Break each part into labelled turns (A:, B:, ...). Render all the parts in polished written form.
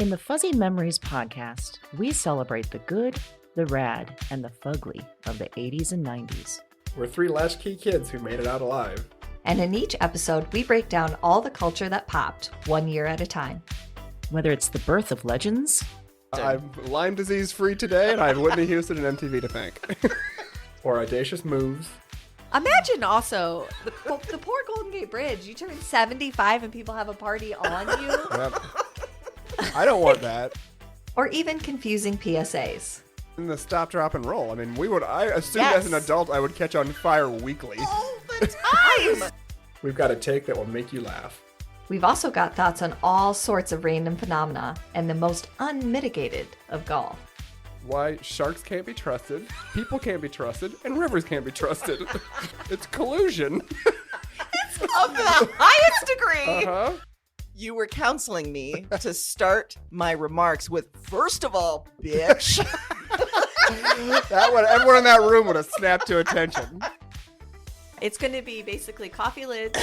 A: In the Fuzzy Memories podcast, we celebrate the good, the rad, and the fugly of the 80s and 90s.
B: We're three latchkey kids who made it out alive.
C: And in each episode, we break down all the culture that popped, 1 year at a time.
A: Whether it's the birth of legends...
B: I'm Lyme disease free today, and I have Whitney Houston and MTV to thank. Or audacious moves.
C: Imagine also the poor Golden Gate Bridge. You turn 75 and people have a party on you.
B: Yep. I don't want that.
C: Or even confusing PSAs.
B: And the stop, drop, and roll. I mean, I assumed as an adult I would catch on fire weekly.
C: All the time!
B: We've got a take that will make you laugh.
C: We've also got thoughts on all sorts of random phenomena and the most unmitigated of golf.
B: Why sharks can't be trusted, people can't be trusted, and rivers can't be trusted. It's collusion.
D: It's of the highest degree.
B: Uh-huh.
D: You were counseling me to start my remarks with, first of all, bitch.
B: Everyone in that room would have snapped to attention.
C: It's going to be basically coffee lids,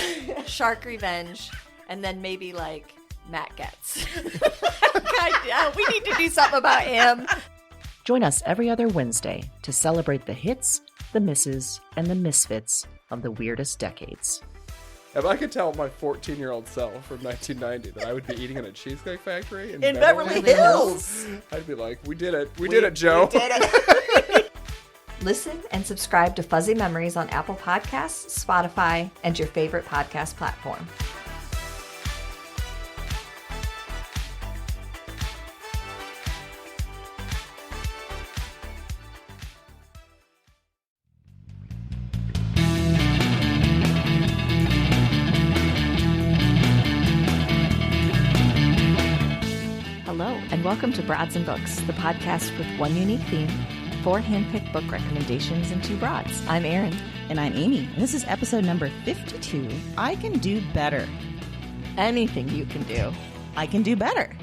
C: shark revenge, and then maybe like Matt Getz. God, we need to do something about him.
A: Join us every other Wednesday to celebrate the hits, the misses, and the misfits of the weirdest decades.
B: If I could tell my 14-year-old self from 1990 that I would be eating in a Cheesecake Factory in
D: Beverly Hills,
B: I'd be like, we did it. We did it, Joe.
D: We did it.
C: Listen and subscribe to Fuzzy Memories on Apple Podcasts, Spotify, and your favorite podcast platform. Hello, and welcome to Broads and Books, the podcast with one unique theme, 4 handpicked book recommendations, and 2 broads. I'm Erin.
E: And I'm Amy. And this is episode number 52. I can do better.
C: Anything you can do.
E: I can do better.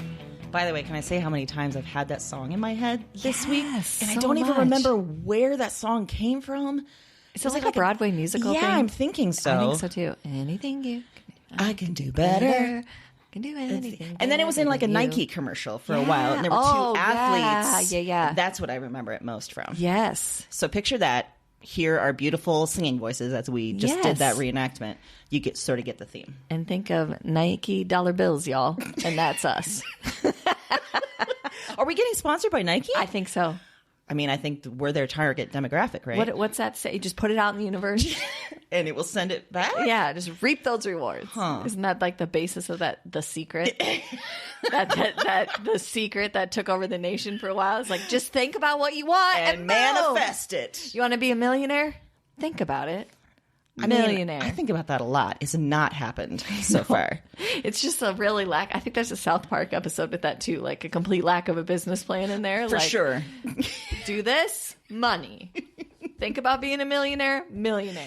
E: By the way, can I say how many times I've had that song in my head this week? And
C: so
E: I don't even
C: much.
E: remember where that song came from.
C: Is it like a Broadway musical thing?
E: Yeah, I'm thinking so.
C: I think so too. Anything you can do.
E: I can do better.
C: Can do anything.
E: And then it was in like a Nike commercial for a while. And there were 2 athletes.
C: Yeah.
E: That's what I remember it most from.
C: Yes.
E: So picture that. Hear our beautiful singing voices as we just did that reenactment. You sort of get the theme.
C: And think of Nike dollar bills, y'all. And that's us.
E: Are we getting sponsored by Nike?
C: I think so.
E: I mean, I think we're their target demographic, right?
C: What's that say? You just put it out in the universe?
E: And it will send it back?
C: Yeah, just reap those rewards.
E: Huh.
C: Isn't that like the basis of that, The Secret? that The Secret that took over the nation for a while. It's like, just think about what you want
E: and
C: boom.
E: manifest it.
C: You want to be a millionaire? Think about it. Millionaire.
E: I think about that a lot. It's not happened so far.
C: It's just a really I think there's a South Park episode with that too, like a complete lack of a business plan in there.
E: For
C: like,
E: sure.
C: Do this, money. Think about being a millionaire.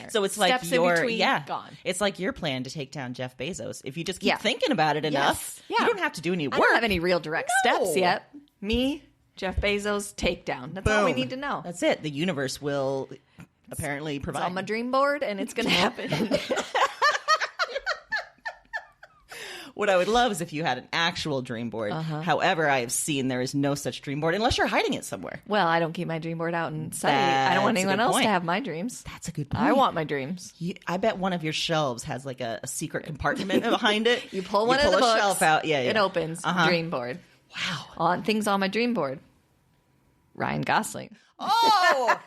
E: So it's like
C: Steps in between, gone.
E: It's like your plan to take down Jeff Bezos. If you just keep thinking about it enough,
C: Yeah.
E: you don't have to do any work.
C: I don't have any real direct steps yet. Me, Jeff Bezos, takedown. That's all we need to know.
E: That's it. The universe will apparently provide.
C: It's on my dream board, and it's going to happen.
E: What I would love is if you had an actual dream board. However, I have seen there is no such dream board unless you're hiding it somewhere.
C: Well, I don't keep my dream board out in sight. I don't want
E: That's a
C: anyone
E: good
C: else
E: point.
C: to have my dreams.
E: That's a good point.
C: I want my dreams.
E: I bet one of your shelves has like a secret compartment behind it.
C: You pull one of the books,
E: shelf out. Yeah,
C: it opens. Dream board.
E: Wow.
C: On things on my dream board. Ryan Gosling.
E: Oh,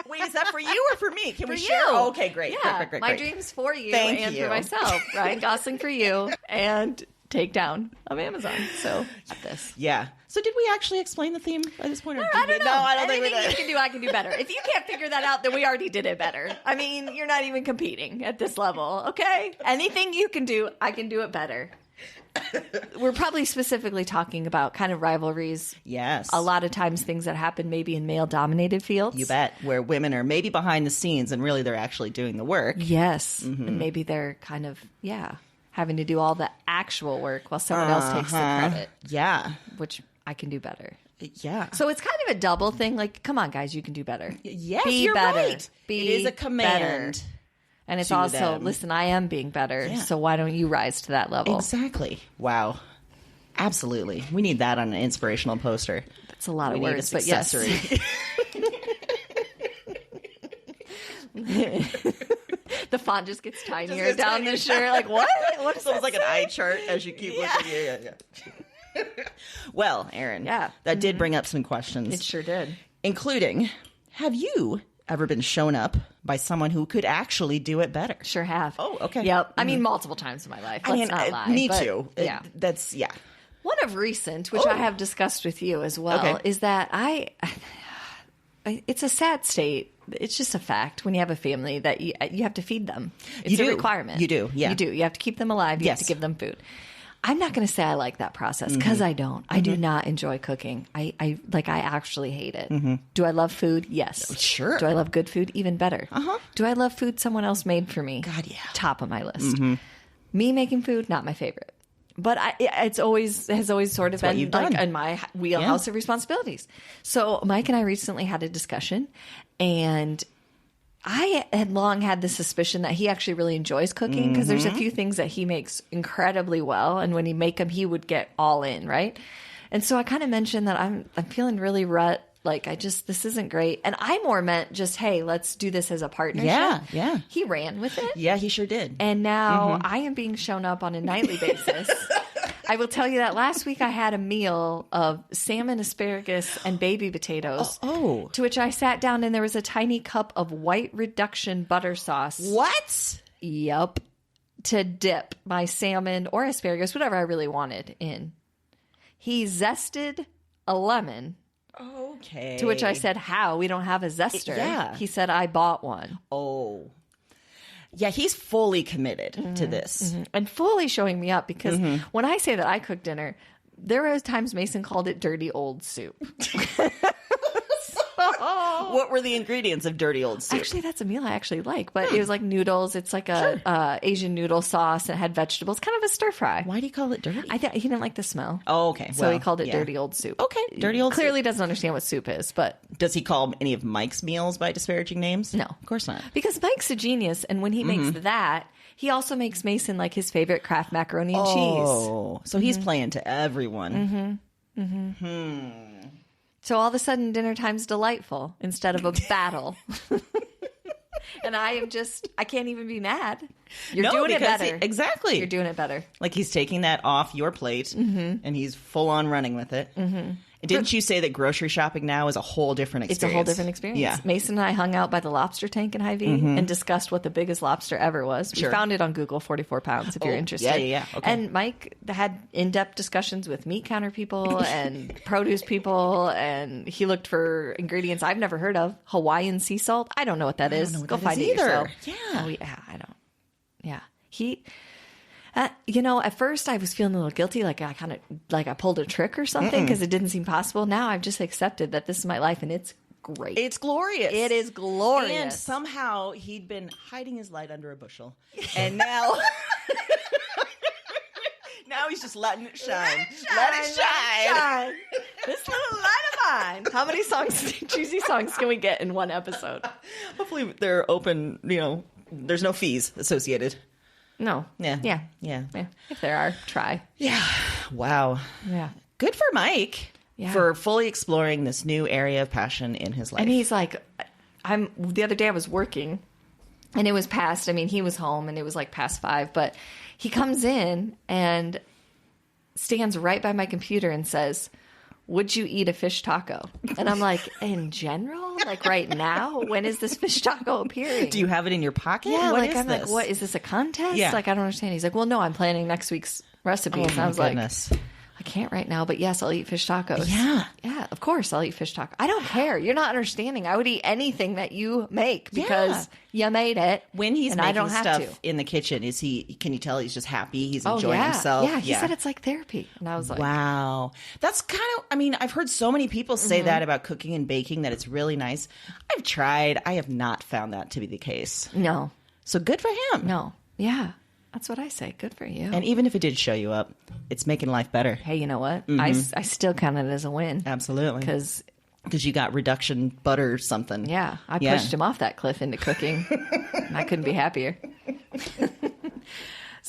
E: wait, is that for you or for me? Can we share? Oh, okay, great.
C: Yeah,
E: Great.
C: my dreams for you
E: Thank
C: and
E: you.
C: for myself. Ryan Gosling for you and Takedown of Amazon. So this.
E: Yeah. So did we actually explain the theme by this point?
C: I don't know.
E: No, I don't think we
C: Anything
E: did.
C: you can do, I can do better. If you can't figure that out, then we already did it better. I mean, you're not even competing at this level, okay? Anything you can do, I can do it better. We're probably specifically talking about kind of rivalries.
E: Yes.
C: A lot of times things that happen maybe in male-dominated fields.
E: You bet. Where women are maybe behind the scenes and really they're actually doing the work.
C: Yes. And maybe they're kind of, having to do all the actual work while someone else takes the credit.
E: Yeah.
C: Which I can do better.
E: Yeah.
C: So it's kind of a double thing. Like, come on, guys, you can do better.
E: Yes,
C: Be
E: you're
C: better.
E: right.
C: Be
E: It is a command.
C: better. And it's
E: to
C: also,
E: them.
C: listen, I am being better,
E: Yeah.
C: so why don't you rise to that level?
E: Exactly. Wow. Absolutely. We need that on an inspirational poster.
C: That's a lot of
E: We need
C: words,
E: a
C: but yes.
E: accessory.
C: The font just gets tinier down the shirt. Like, what? What is
E: So it's like an eye chart as you keep looking. Yeah. Well, Erin, that did bring up some questions.
C: It sure did.
E: Including, have you ever been shown up by someone who could actually do it better?
C: Sure have.
E: Oh, okay.
C: Yep. I mean, multiple times in my life. Let's not lie.
E: Me
C: but
E: too.
C: Yeah.
E: That's, yeah.
C: One of recent, which I have discussed with you as well, is that it's a sad state. It's just a fact when you have a family that you have to feed them. It's a requirement.
E: You do, yeah.
C: You do. You have to keep them alive. You have to give them food. I'm not going to say I like that process because I don't. I do not enjoy cooking. I actually hate it. Do I love food? Yes.
E: Sure.
C: Do I love good food? Even better. Do I love food someone else made for me?
E: God, yeah.
C: Top of my list. Me making food, not my favorite. But has always sort of been like in my wheelhouse of responsibilities. So Mike and I recently had a discussion, and I had long had the suspicion that he actually really enjoys cooking because there's a few things that he makes incredibly well, and when he make them, he would get all in, right? And so I kind of mentioned that I'm feeling really rut. Like, this isn't great. And I more meant just, hey, let's do this as a partnership.
E: Yeah.
C: He ran with it.
E: Yeah, he sure did.
C: And now I am being shown up on a nightly basis. I will tell you that last week I had a meal of salmon, asparagus, and baby potatoes.
E: Oh.
C: To which I sat down and there was a tiny cup of white reduction butter sauce.
E: What?
C: Yep. To dip my salmon or asparagus, whatever I really wanted, in. He zested a lemon.
E: Okay.
C: To which I said, how? We don't have a zester.
E: Yeah.
C: He said, I bought one.
E: Oh. Yeah, he's fully committed to this.
C: And fully showing me up because when I say that I cook dinner, there were times Mason called it dirty old soup.
E: What were the ingredients of dirty old soup?
C: Actually, that's a meal I actually like, but it was like noodles. It's like a Asian noodle sauce, and it had vegetables, kind of a stir fry.
E: Why do you call it dirty?
C: I think he didn't like the smell.
E: Oh, okay.
C: So he called it dirty old soup.
E: Okay, dirty old
C: Clearly
E: soup.
C: doesn't understand what soup is, but
E: Does he call any of Mike's meals by disparaging names?
C: No.
E: Of course not.
C: because Mike's a genius, and when he makes that, he also makes Mason like his favorite Kraft macaroni and cheese.
E: Oh, so he's playing to everyone.
C: So all of a sudden, dinner time's delightful instead of a battle. And I can't even be mad. You're doing it better.
E: Exactly.
C: You're doing it better.
E: Like he's taking that off your plate and he's full on running with it. Didn't you say that grocery shopping now is a whole different experience?
C: It's a whole different experience.
E: Yeah.
C: Mason and I hung out by the lobster tank in Hy-Vee and discussed what the biggest lobster ever was. We found it on Google, 44 pounds, if you're interested.
E: Yeah. Okay.
C: And Mike had in-depth discussions with meat counter people and produce people, and he looked for ingredients I've never heard of. Hawaiian sea salt. I don't know what that is.
E: know what
C: Go
E: that
C: find
E: is
C: it
E: either.
C: yourself.
E: Yeah.
C: Oh, yeah, I don't. Yeah. At first I was feeling a little guilty, like I pulled a trick or something because it didn't seem possible. Now I've just accepted that this is my life and it's great.
E: It's glorious.
C: It is glorious.
E: And somehow he'd been hiding his light under a bushel. And now... now he's just letting it shine. Let it shine.
C: This little light of mine. How many cheesy songs can we get in one episode?
E: Hopefully they're open, there's no fees associated.
C: No.
E: Yeah.
C: If there are, try.
E: Yeah. Wow.
C: Yeah.
E: Good for Mike for fully exploring this new area of passion in his life.
C: And he's like, the other day I was working and it was past, he was home and it was like past 5, but he comes in and stands right by my computer and says, would you eat a fish taco? And I'm like, in general? Like right now? When is this fish taco appearing?
E: Do you have it in your pocket?
C: Yeah,
E: What
C: like
E: is
C: I'm
E: this?
C: like, what is this, a contest?
E: Yeah.
C: Like I don't understand. He's like, well, no, I'm planning next week's recipes. And I was like, I can't right now, but yes, I'll eat fish tacos. Yeah, of course I'll eat fish tacos. I don't care. You're not understanding. I would eat anything that you make because you made it.
E: When he's
C: and I
E: making
C: don't have
E: stuff
C: to.
E: in the kitchen, can you tell he's just happy? He's enjoying himself?
C: Yeah, he said it's like therapy. And I was like,
E: wow. That's kind of, I've heard so many people say that about cooking and baking, that it's really nice. I've tried. I have not found that to be the case.
C: no,
E: So good for him.
C: no. Yeah, that's what I say. Good for you.
E: And even if it did show you up, it's making life better.
C: Hey, you know what? I still count it as a win.
E: Absolutely.
C: Because,
E: you got reduction butter or something.
C: yeah, I pushed him off that cliff into cooking. And I couldn't be happier.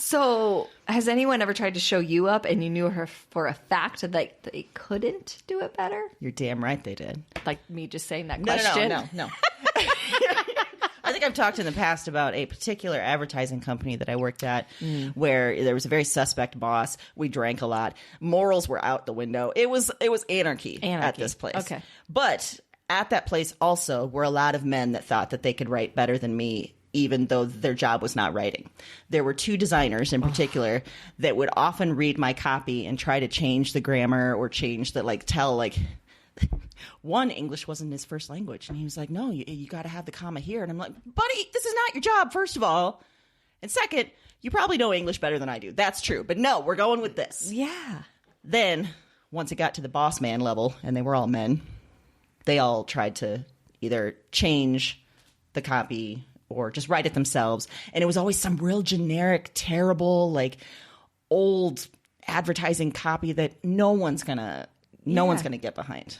C: So, has anyone ever tried to show you up and you knew her for a fact that they couldn't do it better?
E: You're damn right they did.
C: Like me just saying that question?
E: No. I think I've talked in the past about a particular advertising company that I worked at where there was a very suspect boss. We drank a lot. Morals were out the window. It was anarchy at this place.
C: Okay.
E: But at that place also were a lot of men that thought that they could write better than me, even though their job was not writing. There were two designers in particular that would often read my copy and try to change the grammar or change the, one, English wasn't his first language. And he was like, no, you got to have the comma here. And I'm like, buddy, this is not your job, first of all. And second, you probably know English better than I do. That's true. But no, we're going with this.
C: Yeah.
E: Then, once it got to the boss man level, and they were all men, they all tried to either change the copy or just write it themselves. And it was always some real generic, terrible, old advertising copy that no one's gonna get behind.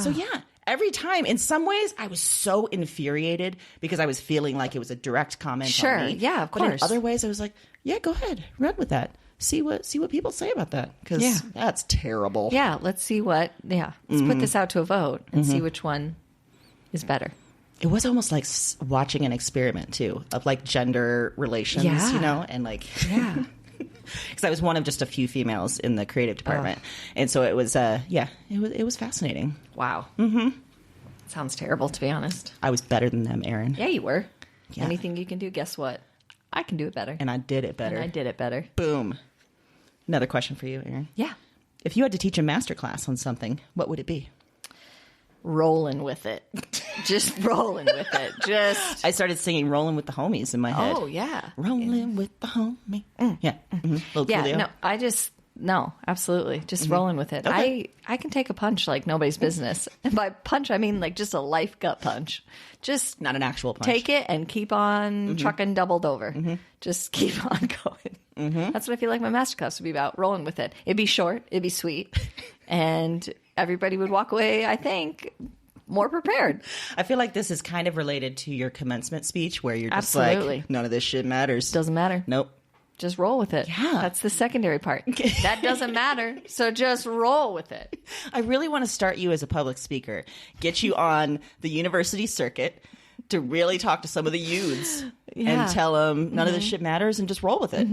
E: So yeah, every time, in some ways, I was so infuriated because I was feeling like it was a direct comment on me.
C: Yeah, of
E: But in
C: course.
E: other ways, I was like, yeah, go ahead, run with that. See what people say about that, because that's terrible.
C: Yeah, let's see let's put this out to a vote and see which one is better.
E: It was almost like watching an experiment too of gender relations, and
C: Yeah.
E: because I was one of just a few females in the creative department, and so it was it was fascinating.
C: Wow. Mm-hmm. Sounds terrible, to be honest.
E: I was better than them, Erin.
C: Yeah, you were.
E: Yeah.
C: Anything you can do, guess what? I can do it better.
E: And I did it better.
C: And I did it better.
E: Boom. Another question for you, Erin.
C: Yeah.
E: If you had to teach a masterclass on something, what would it be?
C: Rolling with it. Just rolling with it. Just.
E: I started singing "Rolling with the Homies" in my head.
C: Oh, yeah.
E: Rolling with the homie. Yeah. Mm-hmm. Little
C: Yeah,
E: Coolio.
C: no, absolutely. Just rolling with it.
E: Okay.
C: I can take a punch like nobody's business. And by punch, I mean just a life gut punch. Just
E: Not an actual punch.
C: take it and keep on trucking doubled over. Just keep on going. That's what I feel like my masterclass would be about, rolling with it. It'd be short, it'd be sweet, and everybody would walk away, I think, more prepared.
E: I feel like this is kind of related to your commencement speech where you're just
C: Absolutely.
E: like, none of this shit matters.
C: Doesn't matter.
E: Nope.
C: Just roll with it.
E: Yeah.
C: That's the secondary part. That doesn't matter. So just roll with it.
E: I really want to start you as a public speaker, get you on the university circuit to really talk to some of the youths and tell them none of this shit matters and just roll with it.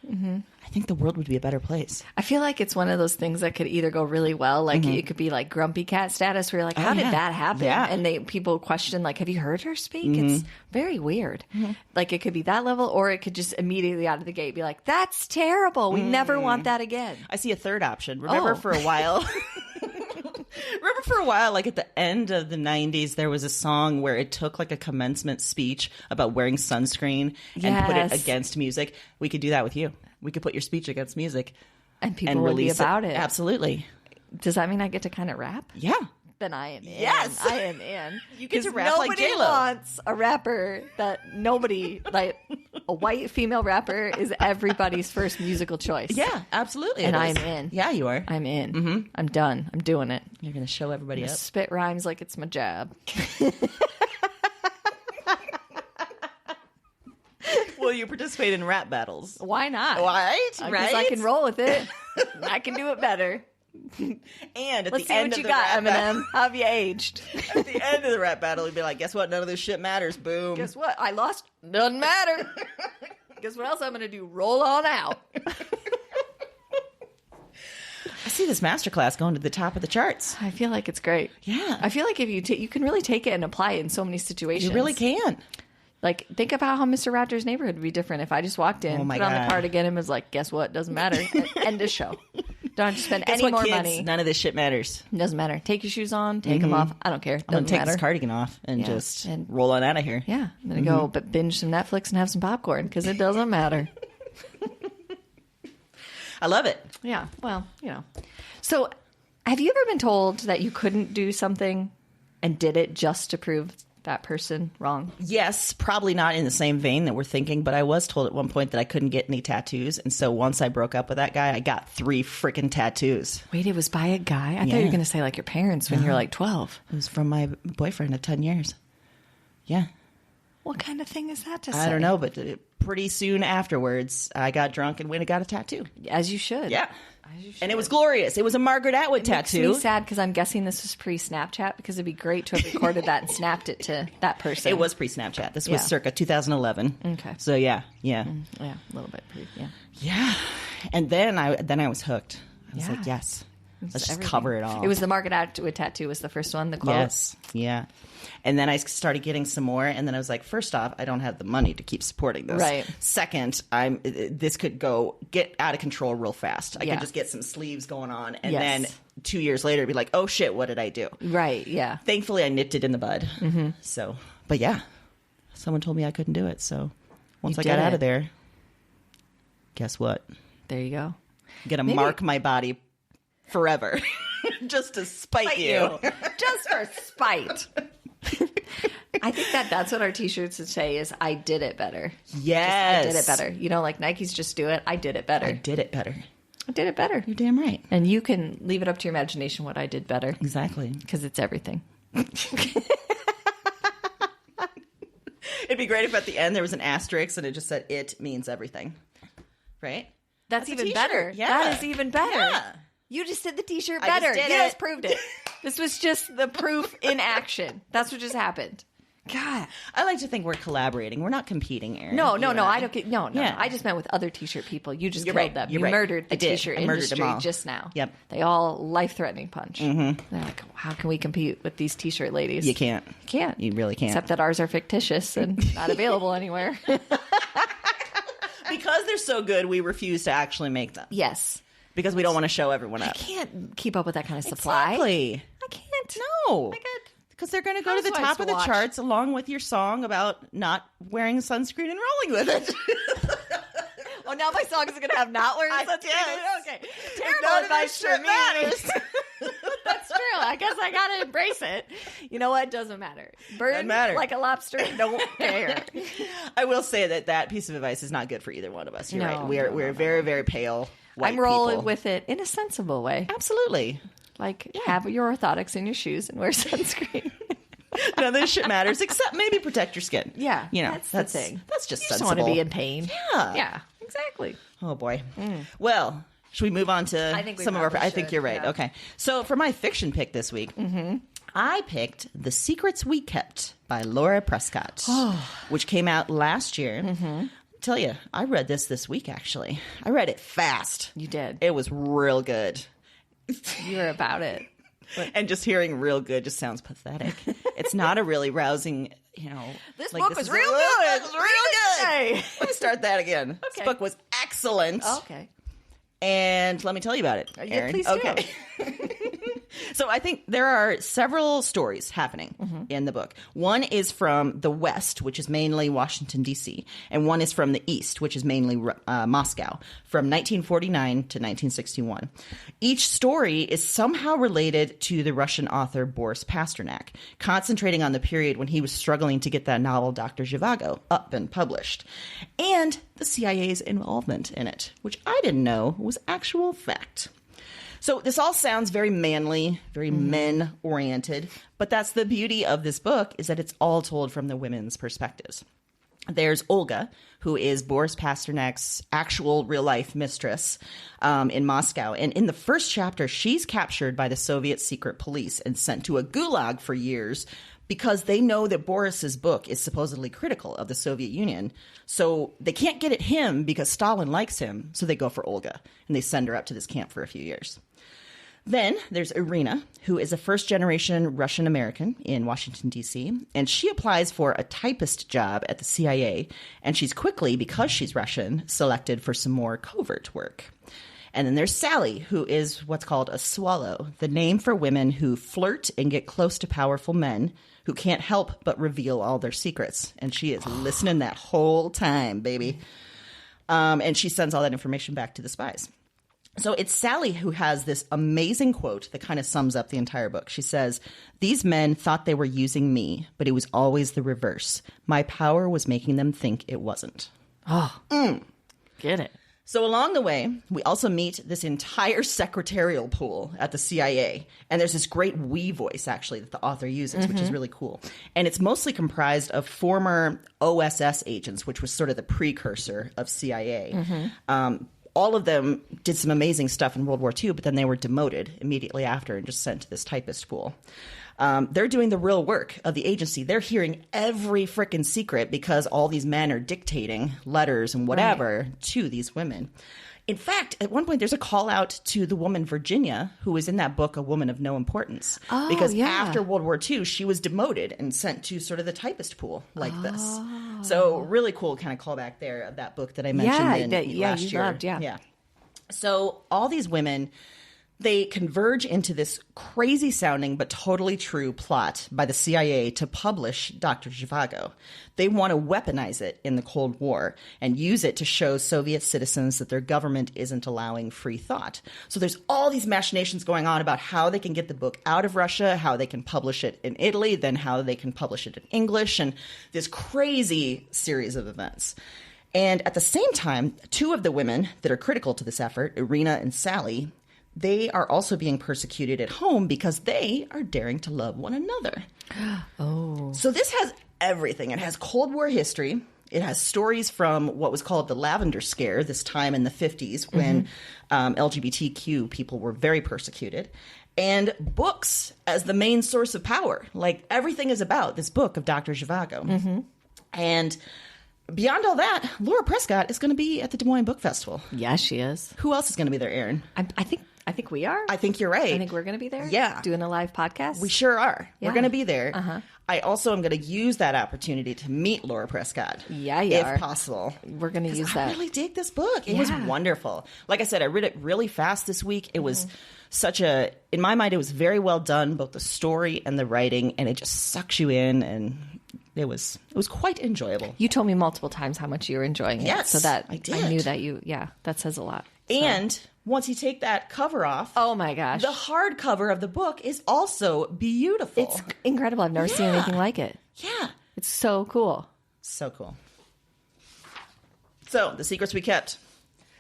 E: I think the world would be a better place.
C: I feel like it's one of those things that could either go really well, it could be like grumpy cat status where you're like, how did that happen?
E: Yeah.
C: And people question, have you heard her speak? It's very weird. It could be that level, or it could just immediately out of the gate be like, that's terrible. We never want that again.
E: I see a third option. Remember for a while... at the end of the 90s, there was a song where it took a commencement speech about wearing sunscreen and put it
C: Yes.
E: against music. We could do that with you. We could put your speech against music.
C: And people would be
E: release
C: about it.
E: Absolutely.
C: Does that mean I get to kind of rap?
E: Yeah.
C: Then I am in.
E: Yes.
C: I am in.
E: You get to
C: 'Cause
E: rap like
C: nobody
E: J-Lo.
C: wants a rapper that nobody, a white female rapper is everybody's first musical choice.
E: Yeah, absolutely.
C: And
E: it
C: I'm
E: is.
C: in.
E: Yeah, you are.
C: I'm in. I'm done. I'm doing it.
E: You're going to show everybody up.
C: Spit rhymes like it's my job.
E: Will you participate in rap battles?
C: Why not?
E: Right?
C: Because
E: Right?
C: I can roll with it. I can do it better.
E: And at
C: Let's
E: the
C: see
E: end
C: what
E: of
C: you
E: the
C: got,
E: rap battle,
C: Eminem. How have you aged?
E: at the end of the rap battle, we'd be like, guess what? None of this shit matters. Boom.
C: Guess what? I lost. Doesn't matter. Guess what else I'm going to do? Roll on out.
E: I see this masterclass going to the top of the charts.
C: I feel like it's great.
E: Yeah.
C: I feel like if you can really take it and apply it in so many situations.
E: You really can.
C: Think about how Mr. Rogers' Neighborhood would be different if I just walked in,
E: Oh my
C: put on
E: God.
C: the cardigan, and was like, guess what? Doesn't matter. End of show. Don't have to spend
E: Guess
C: any
E: what,
C: more
E: kids?
C: money.
E: None of this shit matters.
C: Doesn't matter. Take your shoes on. Take them off. I don't care.
E: I'm going
C: Doesn't
E: to take
C: matter.
E: this cardigan off and
C: Yeah.
E: just
C: And-
E: roll on out of here.
C: Yeah. I'm going to go but binge some Netflix and have some popcorn because it doesn't matter.
E: I love it.
C: Yeah. Well, So have you ever been told that you couldn't do something and did it just to prove that person wrong?
E: Yes, probably not in the same vein that we're thinking, but I was told at one point that I couldn't get any tattoos. And so once I broke up with that guy, I got 3 freaking tattoos.
C: Wait, it was by a guy? I thought you were going to say your parents when you were 12.
E: It was from my boyfriend of 10 years. Yeah.
C: What kind of thing is that to say?
E: I don't know, but pretty soon afterwards, I got drunk and went and got a tattoo.
C: As you should.
E: Yeah. And it was glorious. It was a Margaret Atwood tattoo.
C: Makes me sad because I'm guessing this was pre-Snapchat, because it'd be great to have recorded that and snapped it to that person.
E: It was pre-Snapchat. This was circa 2011.
C: Okay.
E: So yeah.
C: Yeah, a little bit pre. Yeah.
E: Yeah. And then I was hooked. I was like, yes. Let's just cover it all.
C: It was the Margaret Atwood tattoo was the first one, the quote.
E: Yes. Yeah. And then I started getting some more, and then I was like, first off, I don't have the money to keep supporting this.
C: Right.
E: Second, this could get out of control real fast. I could just get some sleeves going on, and then 2 years later be like, oh shit, what did I do?
C: Right, yeah.
E: Thankfully, I nipped it in the bud. Mm-hmm. So, but yeah, someone told me I couldn't do it. So once I got out of there, guess what?
C: There you go.
E: I'm going to mark my body forever just to spite you.
C: Just for spite. I think that's what our t-shirts would say is, I did it better.
E: Yes.
C: I did it better. You know, like Nike's just do it. I did it better.
E: I did it better.
C: I did it better.
E: You're damn right.
C: And you can leave it up to your imagination what I did better.
E: Exactly.
C: Because it's everything.
E: It'd be great if at the end there was an asterisk and it just said, it means everything. Right?
C: That's
E: a
C: even
E: t-shirt.
C: better.
E: Yeah.
C: That is even better.
E: Yeah.
C: You just did the t-shirt
E: I just
C: better.
E: did
C: You
E: it.
C: just proved it. This was just the proof in action. That's what just happened. God.
E: I like to think we're collaborating. We're not competing, Erin.
C: No.
E: You and
C: I don't get. No.
E: Yeah.
C: I just meant with other t-shirt people. You just
E: You're
C: killed
E: right.
C: them.
E: You're
C: You
E: right.
C: murdered the
E: I did.
C: t-shirt
E: I murdered them
C: industry
E: all.
C: just now.
E: Yep.
C: They all life-threatening punch. Mm-hmm. They're like, how can we compete with these t-shirt ladies?
E: You can't.
C: You can't.
E: You really can't.
C: Except that ours are fictitious and not available anywhere.
E: Because they're so good, we refuse to actually make them.
C: Yes.
E: Because we don't want to show everyone up.
C: I can't keep up with that kind of supply.
E: Exactly.
C: I can't.
E: No.
C: I got
E: Because they're going to go to the
C: Housewives
E: top
C: to
E: of the
C: watch.
E: charts along with your song about not wearing sunscreen and rolling with it.
C: Oh, now my song is going to have not wearing sunscreen.
E: guess.
C: Okay.
E: None
C: Terrible
E: of
C: advice
E: this
C: for
E: shit
C: me.
E: matters.
C: That's true. I guess I got to embrace it. You know what? Doesn't matter. Burn
E: Doesn't matter.
C: like a lobster. Don't care.
E: I will say that piece of advice is not good for either one of us. You're
C: No,
E: right. We're very, very pale white
C: I'm rolling
E: people.
C: with it in a sensible way.
E: Absolutely.
C: Like, have your orthotics in your shoes and wear sunscreen.
E: None of this shit matters except maybe protect your skin.
C: Yeah.
E: You know,
C: that's the thing.
E: That's just
C: You just
E: sensible.
C: want to be in pain.
E: Yeah.
C: Yeah. Exactly.
E: Oh boy. Well, should we move on to
C: I think we
E: some of our?
C: probably
E: I think
C: should,
E: you're right.
C: yeah.
E: Okay. So for my fiction pick this week, I picked "The Secrets We Kept" by Laura Prescott, which came out last year. Tell you, I read this week. Actually, I read it fast.
C: You did.
E: It was real good.
C: You're about it.
E: And just hearing "real good" just sounds pathetic. It's not a really rousing,
C: This
E: like,
C: book was
E: is
C: real
E: a-
C: good.
E: It was real good.
C: Hey.
E: Let me start that again.
C: Okay.
E: This book was excellent.
C: Okay.
E: And let me tell you about it,
C: Yeah,
E: Erin.
C: please do.
E: Okay. So I think there are several stories happening in the book. One is from the West, which is mainly Washington, D.C., and one is from the East, which is mainly Moscow, from 1949 to 1961. Each story is somehow related to the Russian author Boris Pasternak, concentrating on the period when he was struggling to get that novel Dr. Zhivago up and published, and the CIA's involvement in it, which I didn't know was actual fact. So this all sounds very manly, very men-oriented, but that's the beauty of this book, is that it's all told from the women's perspectives. There's Olga, who is Boris Pasternak's actual real-life mistress in Moscow. And in the first chapter, she's captured by the Soviet secret police and sent to a gulag for years because they know that Boris's book is supposedly critical of the Soviet Union. So they can't get at him because Stalin likes him, so they go for Olga, and they send her up to this camp for a few years. Then there's Irina, who is a first-generation Russian-American in Washington, D.C., and she applies for a typist job at the CIA, and she's quickly, because she's Russian, selected for some more covert work. And then there's Sally, who is what's called a swallow, the name for women who flirt and get close to powerful men who can't help but reveal all their secrets. And she is listening that whole time, baby. And she sends all that information back to the spies. So it's Sally who has this amazing quote that kind of sums up the entire book. She says, "These men thought they were using me, but it was always the reverse. My power was making them think it wasn't."
C: Oh, get it.
E: So along the way, we also meet this entire secretarial pool at the CIA. And there's this great we voice, actually, that the author uses, which is really cool. And it's mostly comprised of former OSS agents, which was sort of the precursor of CIA. All of them did some amazing stuff in World War II, but then they were demoted immediately after and just sent to this typist pool. They're doing the real work of the agency. They're hearing every frickin' secret because all these men are dictating letters and whatever to these women. In fact, at one point, there's a call out to the woman Virginia, who was in that book, A Woman of No Importance.
C: Oh,
E: because
C: yeah.
E: after World War II, she was demoted and sent to sort of the typist pool like this. So really cool kind of callback there of that book that I mentioned last year.
C: Loved,
E: Yeah. So all these women, they converge into this crazy sounding but totally true plot by the CIA to publish Dr. Zhivago. They want to weaponize it in the Cold War and use it to show Soviet citizens that their government isn't allowing free thought. So there's all these machinations going on about how they can get the book out of Russia, how they can publish it in Italy, then how they can publish it in English, and this crazy series of events. And at the same time, two of the women that are critical to this effort, Irina and Sally, they are also being persecuted at home because they are daring to love one another. So this has everything. It has Cold War history. It has stories from what was called the Lavender Scare, this time in the 50s when LGBTQ people were very persecuted. And books as the main source of power. Like, everything is about this book of Dr. Zhivago. And beyond all that, Laura Prescott is going to be at the Des Moines Book Festival.
C: Yeah, she is.
E: Who else is going to be there, Erin?
C: I think we are.
E: I think you're right.
C: I think we're going to be there.
E: Yeah.
C: Doing a live podcast.
E: We sure are.
C: Yeah.
E: We're going to be there. I also am going to use that opportunity to meet Laura Prescott.
C: Yeah, you
E: if
C: are.
E: possible.
C: We're going to use that.
E: I really dig this book. It was wonderful. Like I said, I read it really fast this week. It was in my mind, it was very well done, both the story and the writing, and it just sucks you in, and it was quite enjoyable.
C: You told me multiple times how much you were enjoying it.
E: Yes,
C: so that
E: I did.
C: I knew that that says a lot. So.
E: And once you take that cover off,
C: oh my gosh,
E: the hardcover of the book is also beautiful.
C: It's incredible. I've never seen anything like it.
E: Yeah.
C: It's so cool.
E: So cool. So, the secrets we kept.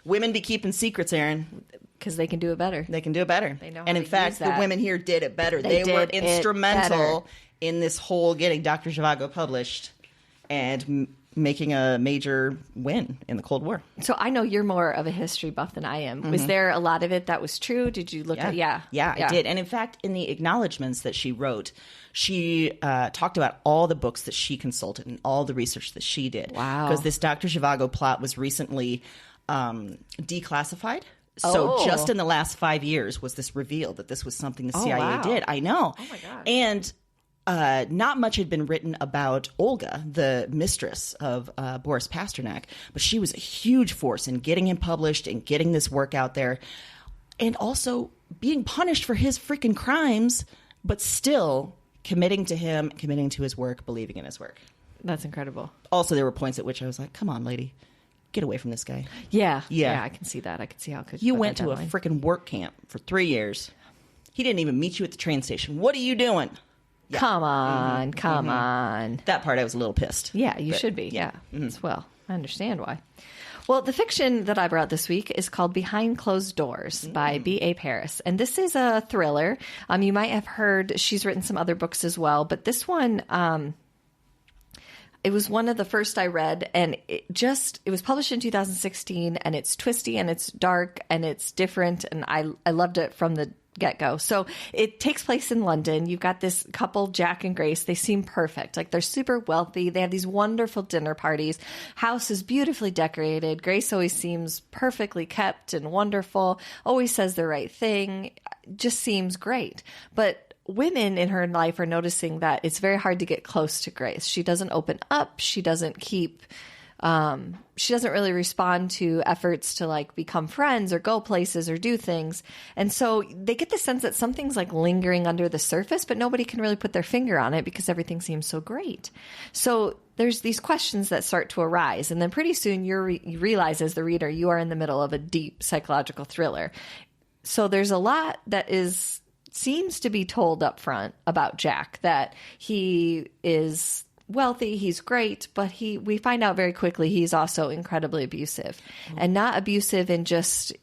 E: Women be keeping secrets, Erin.
C: Because they can do it better.
E: They can do it better.
C: They know how
E: and in
C: to
E: fact,
C: use that.
E: the women here did it better.
C: They
E: were
C: did it
E: instrumental
C: better.
E: in this whole getting Dr. Zhivago published and making a major win in the Cold War.
C: So I know you're more of a history buff than I am. Was there a lot of it that was true? Did you look at?
E: Yeah, I did. And in fact, in the acknowledgments that she wrote, she talked about all the books that she consulted and all the research that she did.
C: Wow.
E: Because this Dr. Zhivago plot was recently declassified. So just in the last 5 years was this reveal that this was something the CIA
C: wow.
E: did. I know.
C: Oh my God.
E: And not much had been written about Olga, the mistress of Boris Pasternak, but she was a huge force in getting him published and getting this work out there, and also being punished for his freaking crimes, but still committing to him, committing to his work, believing in his work.
C: That's incredible.
E: Also, there were points at which I was like, come on, lady. Get away from this guy.
C: Yeah.
E: Yeah.
C: I can see that. I can see how it could.
E: You
C: put
E: went
C: that
E: to a
C: down.
E: freaking work camp for 3 years. He didn't even meet you at the train station. What are you doing? Yeah.
C: Come on. Come on.
E: That part I was a little pissed.
C: Yeah, you
E: But,
C: should be. Yeah. As well. I understand why. Well, the fiction that I brought this week is called Behind Closed Doors by B.A. Paris. And this is a thriller. You might have heard she's written some other books as well, but this one, it was one of the first I read, and it was published in 2016, and it's twisty and it's dark and it's different, and I loved it from the get-go. So it takes place in London. You've got this couple, Jack and Grace. They seem perfect. Like, they're super wealthy. They have these wonderful dinner parties. House is beautifully decorated. Grace always seems perfectly kept and wonderful, always says the right thing, just seems great. But women in her life are noticing that it's very hard to get close to Grace. She doesn't open up. She doesn't she doesn't really respond to efforts to like become friends or go places or do things. And so they get the sense that something's like lingering under the surface, but nobody can really put their finger on it because everything seems so great. So there's these questions that start to arise. And then pretty soon you realize as the reader, you are in the middle of a deep psychological thriller. So there's a lot that seems to be told up front about Jack, that he is wealthy, he's great, but we find out very quickly he's also incredibly abusive. And not abusive in just,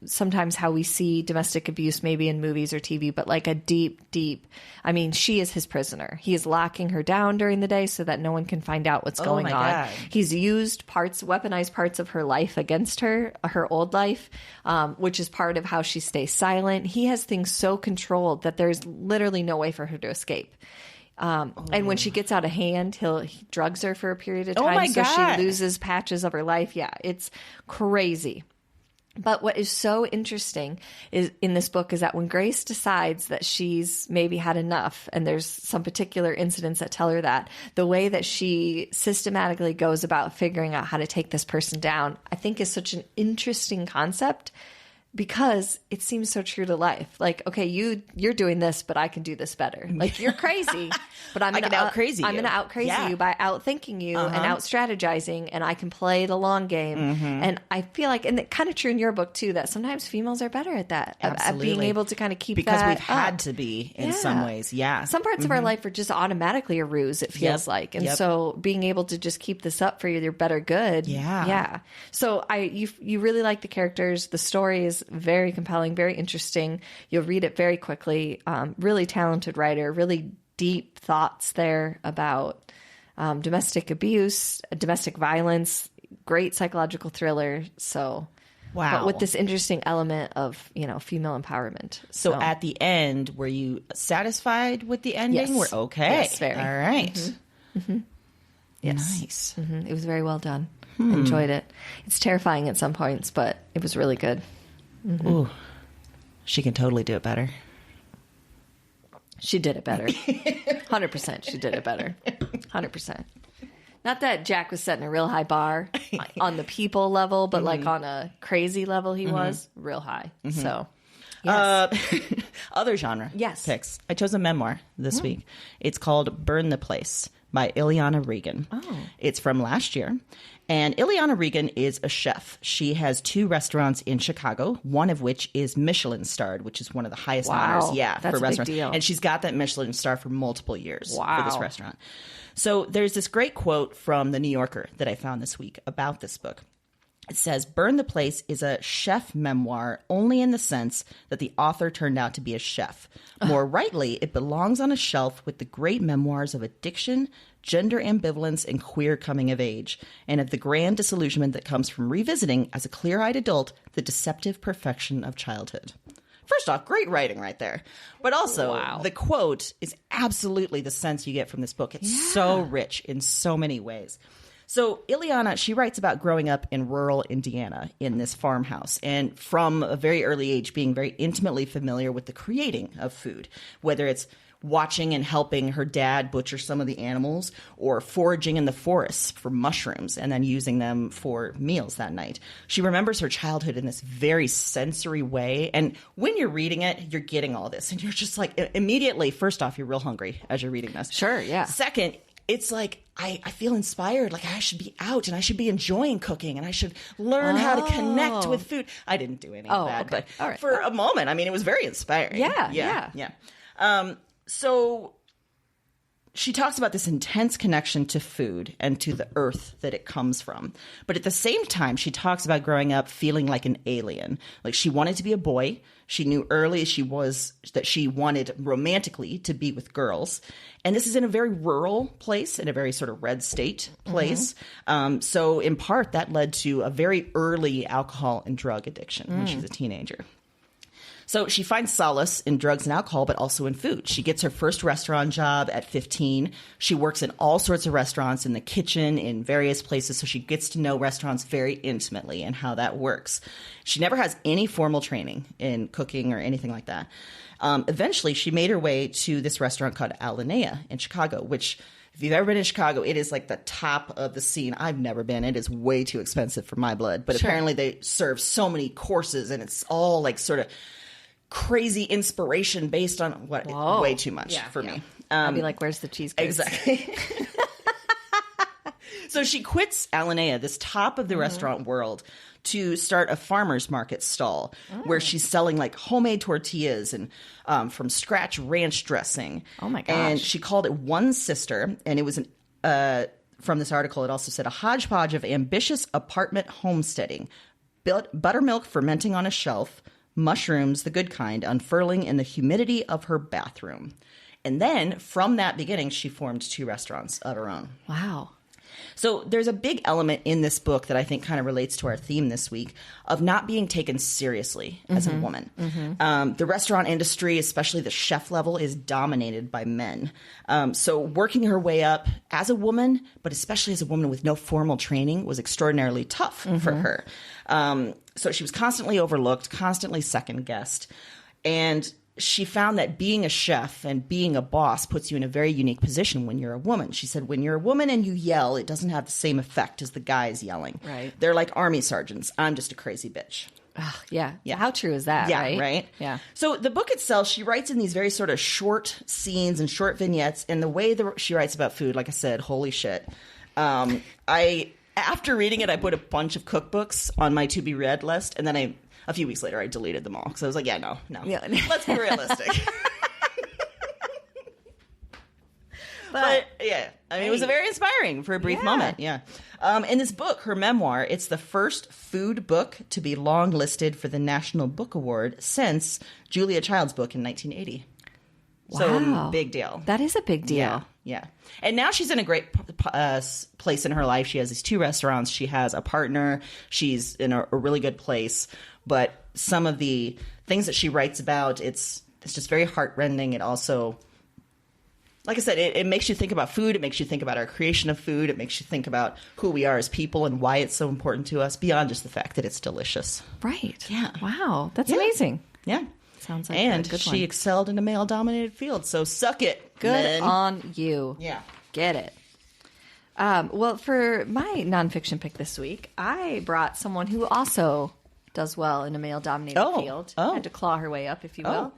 C: sometimes how we see domestic abuse maybe in movies or TV, but like a deep, she is his prisoner. He is locking her down during the day so that no one can find out what's going on.
E: God.
C: He's used weaponized parts of her life against her old life, which is part of how she stays silent. He has things so controlled that there's literally no way for her to escape. And when she gets out of hand, he drugs her for a period of time. So
E: God.
C: she loses patches of her life. Yeah, it's crazy. But what is so interesting in this book is that when Grace decides that she's maybe had enough, and there's some particular incidents that tell her that, the way that she systematically goes about figuring out how to take this person down, I think is such an interesting concept. Because it seems so true to life. Like, okay, you're doing this, but I can do this better. Like, you're crazy, but I'm going to
E: out-crazy you.
C: I'm going to out-crazy you by outthinking you and out-strategizing, and I can play the long game. And I feel like, and it's kind of true in your book, too, that sometimes females are better at that.
E: Absolutely.
C: At being able to kind of keep
E: because
C: that
E: we've had
C: up.
E: to be in some ways. Yeah.
C: Some parts of our life are just automatically a ruse, it feels like. And so being able to just keep this up for your better good.
E: Yeah.
C: Yeah. So you really like the characters. The story is very compelling, very interesting. You'll read it very quickly. Really talented writer, really deep thoughts there about domestic abuse, domestic violence, great psychological thriller. So,
E: wow.
C: But with this interesting element of, female empowerment.
E: So at the end, were you satisfied with the ending?
C: Yes.
E: We're okay.
C: Yes, very.
E: All right.
C: Yes.
E: Nice.
C: It was very well done. Enjoyed it. It's terrifying at some points, but it was really good.
E: Ooh, she can totally do it better.
C: She did it better. 100% she did it better. 100%. Not that Jack was setting a real high bar on the people level, but like on a crazy level he was real high. So, yes.
E: Other genre
C: Yes.
E: picks. I chose a memoir this week. It's called Burn the Place by Ileana Regan.
C: Oh.
E: It's from last year. And Ileana Regan is a chef. She has 2 restaurants in Chicago, one of which is Michelin starred, which is one of the highest honors
C: that's
E: for
C: a big
E: restaurants.
C: deal.
E: And she's got that Michelin star for multiple years for this
C: Wow.
E: restaurant. So there's this great quote from The New Yorker that I found this week about this book. It says, "Burn the Place is a chef memoir only in the sense that the author turned out to be a chef. More rightly, it belongs on a shelf with the great memoirs of addiction, gender ambivalence, and queer coming of age, and of the grand disillusionment that comes from revisiting, as a clear-eyed adult, the deceptive perfection of childhood." First off, great writing right there. But also, the quote is absolutely the sense you get from this book. It's so rich in so many ways. So Ileana, she writes about growing up in rural Indiana in this farmhouse, and from a very early age being very intimately familiar with the creating of food, whether it's watching and helping her dad butcher some of the animals or foraging in the forests for mushrooms and then using them for meals that night. She remembers her childhood in this very sensory way. And when you're reading it, you're getting all this. And you're just like, immediately, first off, you're real hungry as you're reading this.
C: Sure, yeah.
E: Second, it's like, I feel inspired. Like I should be out and I should be enjoying cooking and I should learn how to connect with food. I didn't do any of that,
C: okay.
E: but
C: All right.
E: for a moment, I mean, it was very inspiring.
C: Yeah.
E: So she talks about this intense connection to food and to the earth that it comes from. But at the same time, she talks about growing up feeling like an alien. Like she wanted to be a boy. She knew early that she wanted romantically to be with girls. And this is in a very rural place, in a very sort of red state place. So in part, that led to a very early alcohol and drug addiction when she was a teenager. So she finds solace in drugs and alcohol, but also in food. She gets her first restaurant job at 15. She works in all sorts of restaurants, in the kitchen, in various places. So she gets to know restaurants very intimately and how that works. She never has any formal training in cooking or anything like that. Eventually, she made her way to this restaurant called Alinea in Chicago, which, if you've ever been in Chicago, it is like the top of the scene. I've never been. It is way too expensive for my blood. But apparently they serve so many courses, and it's all like sort of crazy inspiration based on way too much for me.
C: I'd be like, where's the cheese curds?
E: Exactly. So she quits Alinea, this top of the restaurant world, to start a farmer's market stall where she's selling like homemade tortillas and from scratch ranch dressing.
C: Oh my gosh.
E: And she called it One Sister, and it was an from this article, it also said a hodgepodge of ambitious apartment homesteading, buttermilk fermenting on a shelf, mushrooms, the good kind, unfurling in the humidity of her bathroom. And then from that beginning, she formed 2 restaurants of her own.
C: Wow.
E: So there's a big element in this book that I think kind of relates to our theme this week of not being taken seriously as a woman. The restaurant industry, especially the chef level, is dominated by men. So working her way up as a woman, but especially as a woman with no formal training, was extraordinarily tough for her. So she was constantly overlooked, constantly second-guessed. And she found that being a chef and being a boss puts you in a very unique position when you're a woman. She said, when you're a woman and you yell, it doesn't have the same effect as the guys yelling.
C: Right.
E: They're like army sergeants. I'm just a crazy bitch.
C: Yeah. How true is that?
E: Yeah,
C: right?
E: right?
C: Yeah.
E: So the book itself, she writes in these very sort of short scenes and short vignettes. And the way she writes about food, like I said, holy shit. After reading it, I put a bunch of cookbooks on my to-be-read list. And then a few weeks later, I deleted them all. Because I was like, no.
C: Yeah.
E: Let's be realistic. But yeah, I mean, it was very inspiring for a brief moment. Yeah. In this book, her memoir, it's the first food book to be long-listed for the National Book Award since Julia Child's book in 1980.
C: Wow.
E: So, big deal.
C: That is a big deal.
E: Yeah. And now she's in a great place in her life. She has these 2 restaurants. She has a partner. She's in a really good place. But some of the things that she writes about, it's just very heartrending. It also, like I said, it makes you think about food. It makes you think about our creation of food. It makes you think about who we are as people and why it's so important to us, beyond just the fact that it's delicious.
C: Right.
E: Yeah.
C: Wow. That's amazing.
E: Yeah.
C: Sounds like
E: and
C: a good
E: she
C: one.
E: excelled in a male-dominated field, so suck it,
C: Good
E: men.
C: on you.
E: Yeah.
C: Get it. Well, for my nonfiction pick this week, I brought someone who also does well in a male-dominated field. Had to claw her way up, if you will.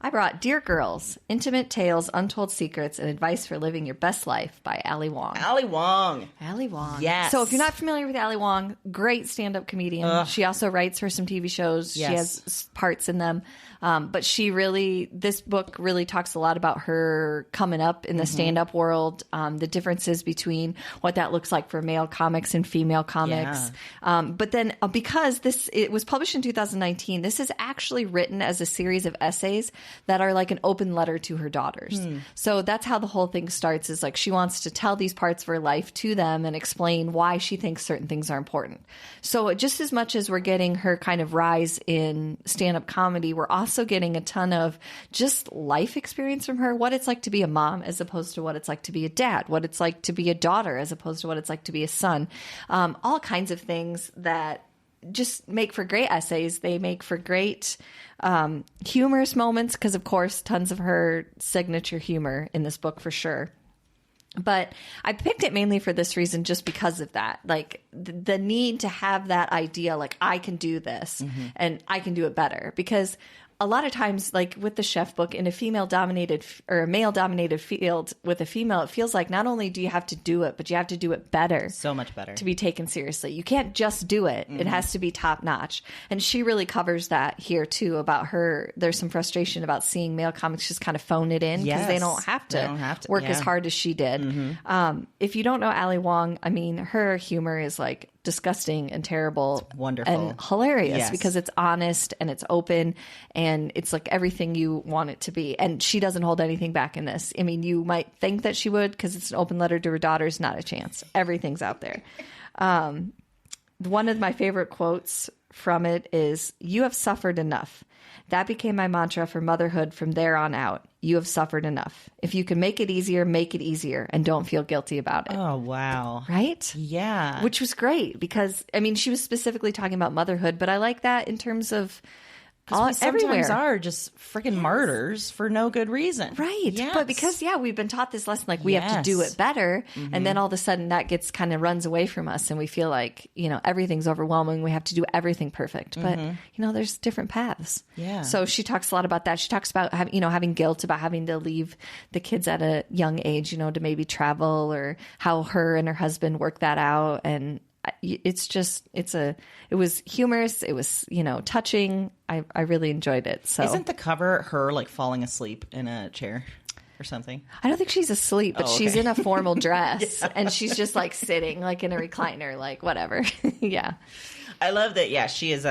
C: I brought Dear Girls, Intimate Tales, Untold Secrets, and Advice for Living Your Best Life by Ali Wong.
E: Ali Wong.
C: Ali Wong.
E: Yes.
C: So if you're not familiar with Ali Wong, great stand-up comedian. She also writes for some TV shows.
E: Yes.
C: She has parts in them. But this book really talks a lot about her coming up in the stand-up world, the differences between what that looks like for male comics and female comics.
E: Yeah.
C: But then because it was published in 2019, this is actually written as a series of essays that are like an open letter to her daughters. So that's how the whole thing starts, is like she wants to tell these parts of her life to them and explain why she thinks certain things are important. So just as much as we're getting her kind of rise in stand-up comedy, we're also getting a ton of just life experience from her, what it's like to be a mom as opposed to what it's like to be a dad, what it's like to be a daughter as opposed to what it's like to be a son. All kinds of things that just make for great essays. They make for great humorous moments because, of course, tons of her signature humor in this book for sure. But I picked it mainly for this reason, just because of that, like the need to have that idea, like I can do this and I can do it better. Because a lot of times, like with the chef book, in a female-dominated or a male-dominated field with a female, it feels like not only do you have to do it, but you have to do it better.
E: So much better.
C: To be taken seriously. You can't just do it. It has to be top-notch. And she really covers that here, too, about her. There's some frustration about seeing male comics just kind of phone it in because they don't have to work as hard as she did. If you don't know Ali Wong, I mean, her humor is like disgusting and terrible,
E: it's wonderful
C: and hilarious,
E: yes.
C: because it's honest and it's open and it's like everything you want it to be. And she doesn't hold anything back in this. I mean, you might think that she would because it's an open letter to her daughters. Not a chance. Everything's out there. One of my favorite quotes from it is, "You have suffered enough. That became my mantra for motherhood from there on out. You have suffered enough. If you can make it easier, and don't feel guilty about it."
E: Oh, wow.
C: Right?
E: Yeah.
C: Which was great because, I mean, she was specifically talking about motherhood, but I like that in terms of
E: we sometimes
C: everywhere.
E: are just freaking martyrs for no good reason.
C: Right.
E: Yes.
C: But because, we've been taught this lesson, like we have to do it better. And then all of a sudden that gets kind of runs away from us and we feel like, everything's overwhelming. We have to do everything perfect. But, there's different paths.
E: Yeah.
C: So she talks a lot about that. She talks about having guilt about having to leave the kids at a young age, to maybe travel, or how her and her husband work that out. And it was humorous. It was, touching. I really enjoyed it. So
E: isn't the cover her like falling asleep in a chair? or something.
C: I don't think she's asleep, but she's in a formal dress,
E: Yeah.
C: and she's just like sitting like in a recliner, like whatever. Yeah.
E: I love that. Yeah, she is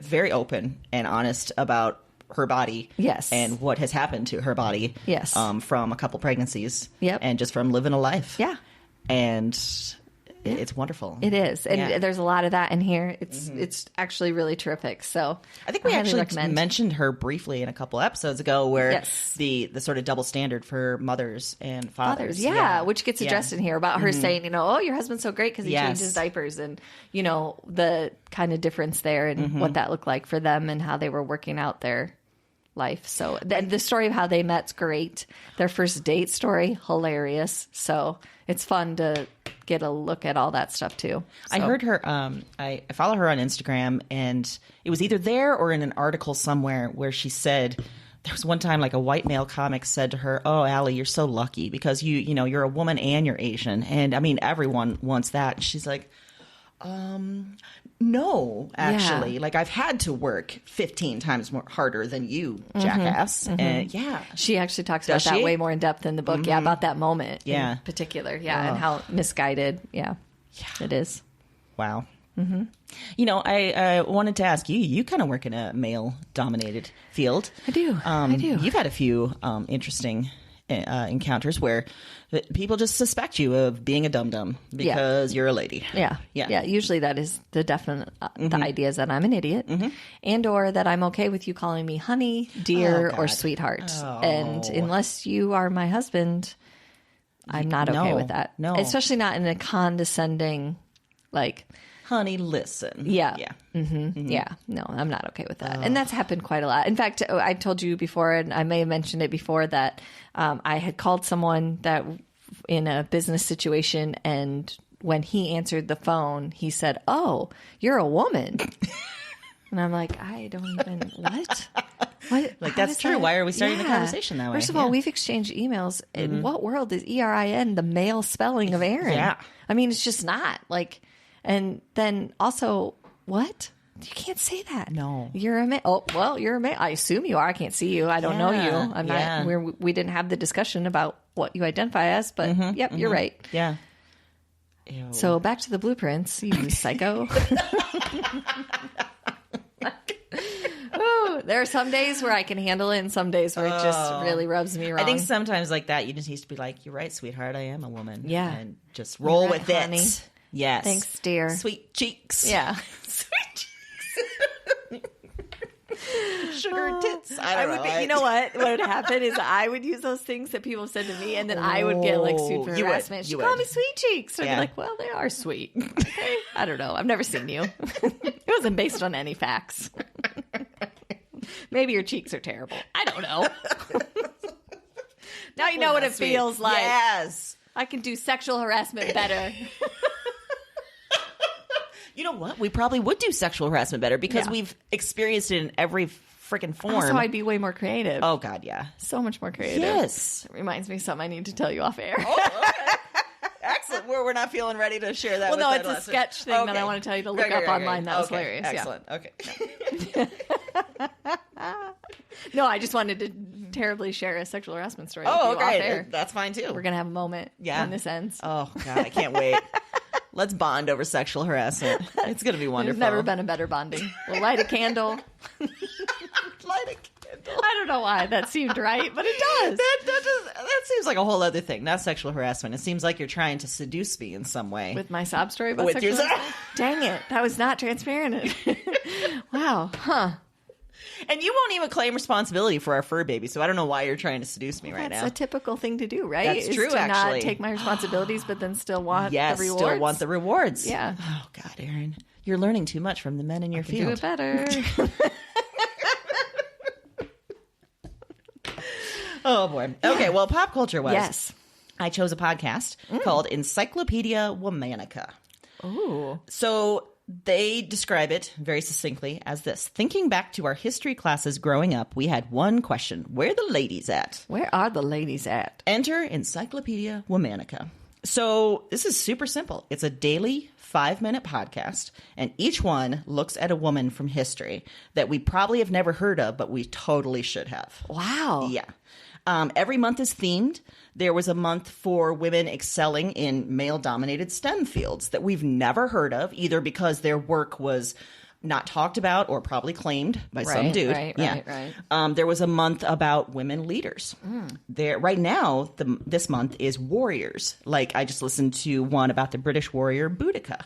E: very open and honest about her body.
C: Yes.
E: And what has happened to her body.
C: Yes.
E: From a couple pregnancies.
C: Yep.
E: And just from living a life.
C: Yeah.
E: And it's wonderful.
C: It is. And
E: Yeah.
C: there's a lot of that in here. It's actually really terrific. So
E: I think we
C: highly
E: actually
C: recommend.
E: mentioned her briefly in a couple episodes ago, where
C: Yes.
E: the sort of double standard for mothers and fathers.
C: Yeah, which gets
E: Yeah.
C: addressed in here about her saying, oh, your husband's so great because he
E: Yes.
C: changes diapers, and the kind of difference there and what that looked like for them and how they were working out their life. So the story of how they met's great. Their first date story, hilarious. So it's fun to get a look at all that stuff too.
E: I heard her. I follow her on Instagram, and it was either there or in an article somewhere where she said there was one time like a white male comic said to her, "Oh, Allie, you're so lucky because you're a woman and you're Asian, and I mean everyone wants that." And she's like, no, actually,
C: Yeah.
E: like I've had to work 15 times more harder than you, jackass. And yeah,
C: She actually talks about
E: Does
C: that
E: she?
C: way more in depth in the book. Yeah, about that moment
E: Yeah.
C: in particular. Yeah, and how misguided. Yeah, it is.
E: wow. I wanted to ask you. You kind of work in a male-dominated field.
C: I do. I do.
E: You've had a few interesting encounters where people just suspect you of being a dum-dum because you're a lady.
C: Yeah. Usually that is the definite, the idea is that I'm an idiot and or that I'm okay with you calling me honey, dear, or sweetheart. And unless you are my husband, I'm not okay with that.
E: No.
C: Especially not in a condescending, like,
E: Honey, listen.
C: yeah.
E: Yeah.
C: Yeah, no, I'm not okay with that. And that's happened quite a lot. In fact, I told you before, and I may have mentioned it before, that I had called someone that in a business situation, and when he answered the phone, he said, "Oh, you're a woman." And I'm like, I don't even, what?
E: Like,
C: How
E: that's
C: does
E: true.
C: that-
E: Why are we starting the
C: Yeah.
E: conversation that way?
C: First of all,
E: Yeah.
C: we've exchanged emails. In what world is ERIN the male spelling of Erin?
E: Yeah.
C: I mean, it's just not. Like, and then also, what? You can't say that.
E: No.
C: You're a male. Oh, well, you're a male. I assume you are. I can't see you. I don't know you.
E: Yeah.
C: I'm
E: Yeah.
C: not, we didn't have the discussion about what you identify as, but yep, you're right.
E: Yeah. Ew.
C: So back to the blueprints, you psycho. Ooh, there are some days where I can handle it and some days where it just really rubs me wrong.
E: I think sometimes like that, you just need to be like, "You're right, sweetheart. I am a woman."
C: Yeah.
E: And just roll
C: You're right,
E: with it.
C: honey.
E: Yes.
C: Thanks, dear.
E: Sweet cheeks.
C: Yeah.
E: Sugar tits. I don't know.
C: You know what? What would happen is I would use those things that people said to me, and then I would get like super
E: you would.
C: harassment. She
E: You
C: called
E: would.
C: me sweet cheeks. And I'd
E: Yeah.
C: be like, well, they are sweet. Okay. I don't know. I've never seen you. It wasn't based on any facts. Maybe your cheeks are terrible. I don't know. Now you know what it
E: Sweet.
C: feels like.
E: Yes.
C: I can do sexual harassment better.
E: You know what? We probably would do sexual harassment better because
C: Yeah.
E: we've experienced it in every freaking form.
C: Also, I'd be way more creative.
E: Oh, God, yeah.
C: So much more creative.
E: Yes.
C: It reminds me of something I need to tell you off air.
E: Excellent. We're not feeling ready to share that
C: Well,
E: with
C: no,
E: the
C: it's a
E: listeners.
C: sketch thing that I want to tell you to look up online. That was
E: Okay,
C: hilarious. Yeah.
E: Excellent. Okay.
C: No, I just wanted to terribly share a sexual harassment story. with
E: Oh,
C: you off
E: okay.
C: air.
E: That's fine, too.
C: We're gonna have a moment when this ends.
E: Oh, God, I can't wait. Let's bond over sexual harassment. It's going to be wonderful.
C: There's never been a better bonding. We'll light a candle.
E: Light a candle.
C: I don't know why that seemed right, but it does.
E: That seems like a whole other thing, not sexual harassment. It seems like you're trying to seduce me in some way.
C: With my sob story about
E: With
C: sexual
E: your-
C: harassment? Dang it. That was not transparent. Wow. Huh.
E: And you won't even claim responsibility for our fur baby, so I don't know why you're trying to seduce me right
C: That's
E: now.
C: a typical thing to do, right?
E: That's
C: Is
E: true,
C: to
E: actually.
C: not take my responsibilities, but then still want
E: Yes,
C: the rewards.
E: still want the rewards.
C: Yeah.
E: Oh, God, Erin. You're learning too much from the men in your
C: Do
E: field.
C: it better.
E: Oh, boy. Okay, well, pop culture-wise,
C: Yes.
E: I chose a podcast called Encyclopedia Womanica.
C: Ooh.
E: So they describe it very succinctly as this. Thinking back to our history classes growing up, we had one question. Where are the ladies at?
C: Where are the ladies at?
E: Enter Encyclopedia Womanica. So this is super simple. It's a daily 5-minute podcast, and each one looks at a woman from history that we probably have never heard of, but we totally should have.
C: Wow.
E: Yeah. Every month is themed. There was a month for women excelling in male-dominated STEM fields that we've never heard of, either because their work was not talked about or probably claimed by some dude.
C: Right.
E: There was a month about women leaders. There right now, this month is warriors. Like I just listened to one about the British warrior Boudica.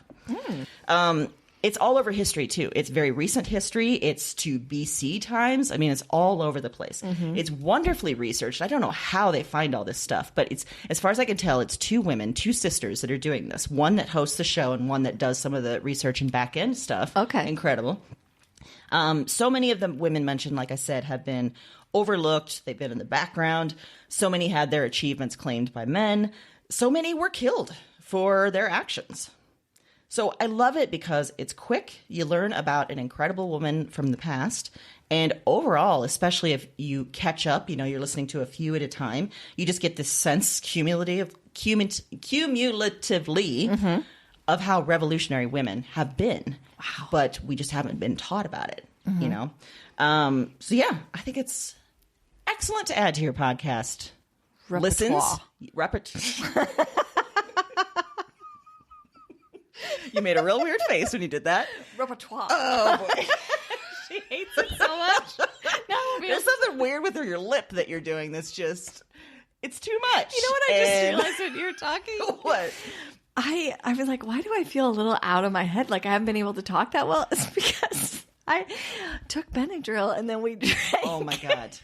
E: It's all over history too. It's very recent history. It's to BC times. I mean, it's all over the place. It's wonderfully researched. I don't know how they find all this stuff, but it's, as far as I can tell, it's two women, two sisters that are doing this. One that hosts the show and one that does some of the research and back end stuff.
C: Okay.
E: Incredible. So many of the women mentioned, like I said, have been overlooked. They've been in the background. So many had their achievements claimed by men. So many were killed for their actions. So I love it because it's quick. You learn about an incredible woman from the past. And overall, especially if you catch up, you're listening to a few at a time, you just get this sense cumulatively of how revolutionary women have been. Wow. But we just haven't been taught about it, So yeah, I think it's excellent to add to your podcast.
C: Repertoire.
E: You made a real weird face when you did that.
C: Repertoire.
E: Oh, boy.
C: She hates it so much. No,
E: there's something weird with your lip that you're doing that's just, it's too much.
C: You know what I just realized when you were talking?
E: What?
C: I was like, why do I feel a little out of my head? Like I haven't been able to talk that well? It's because I took Benadryl and then we drank.
E: Oh, my God.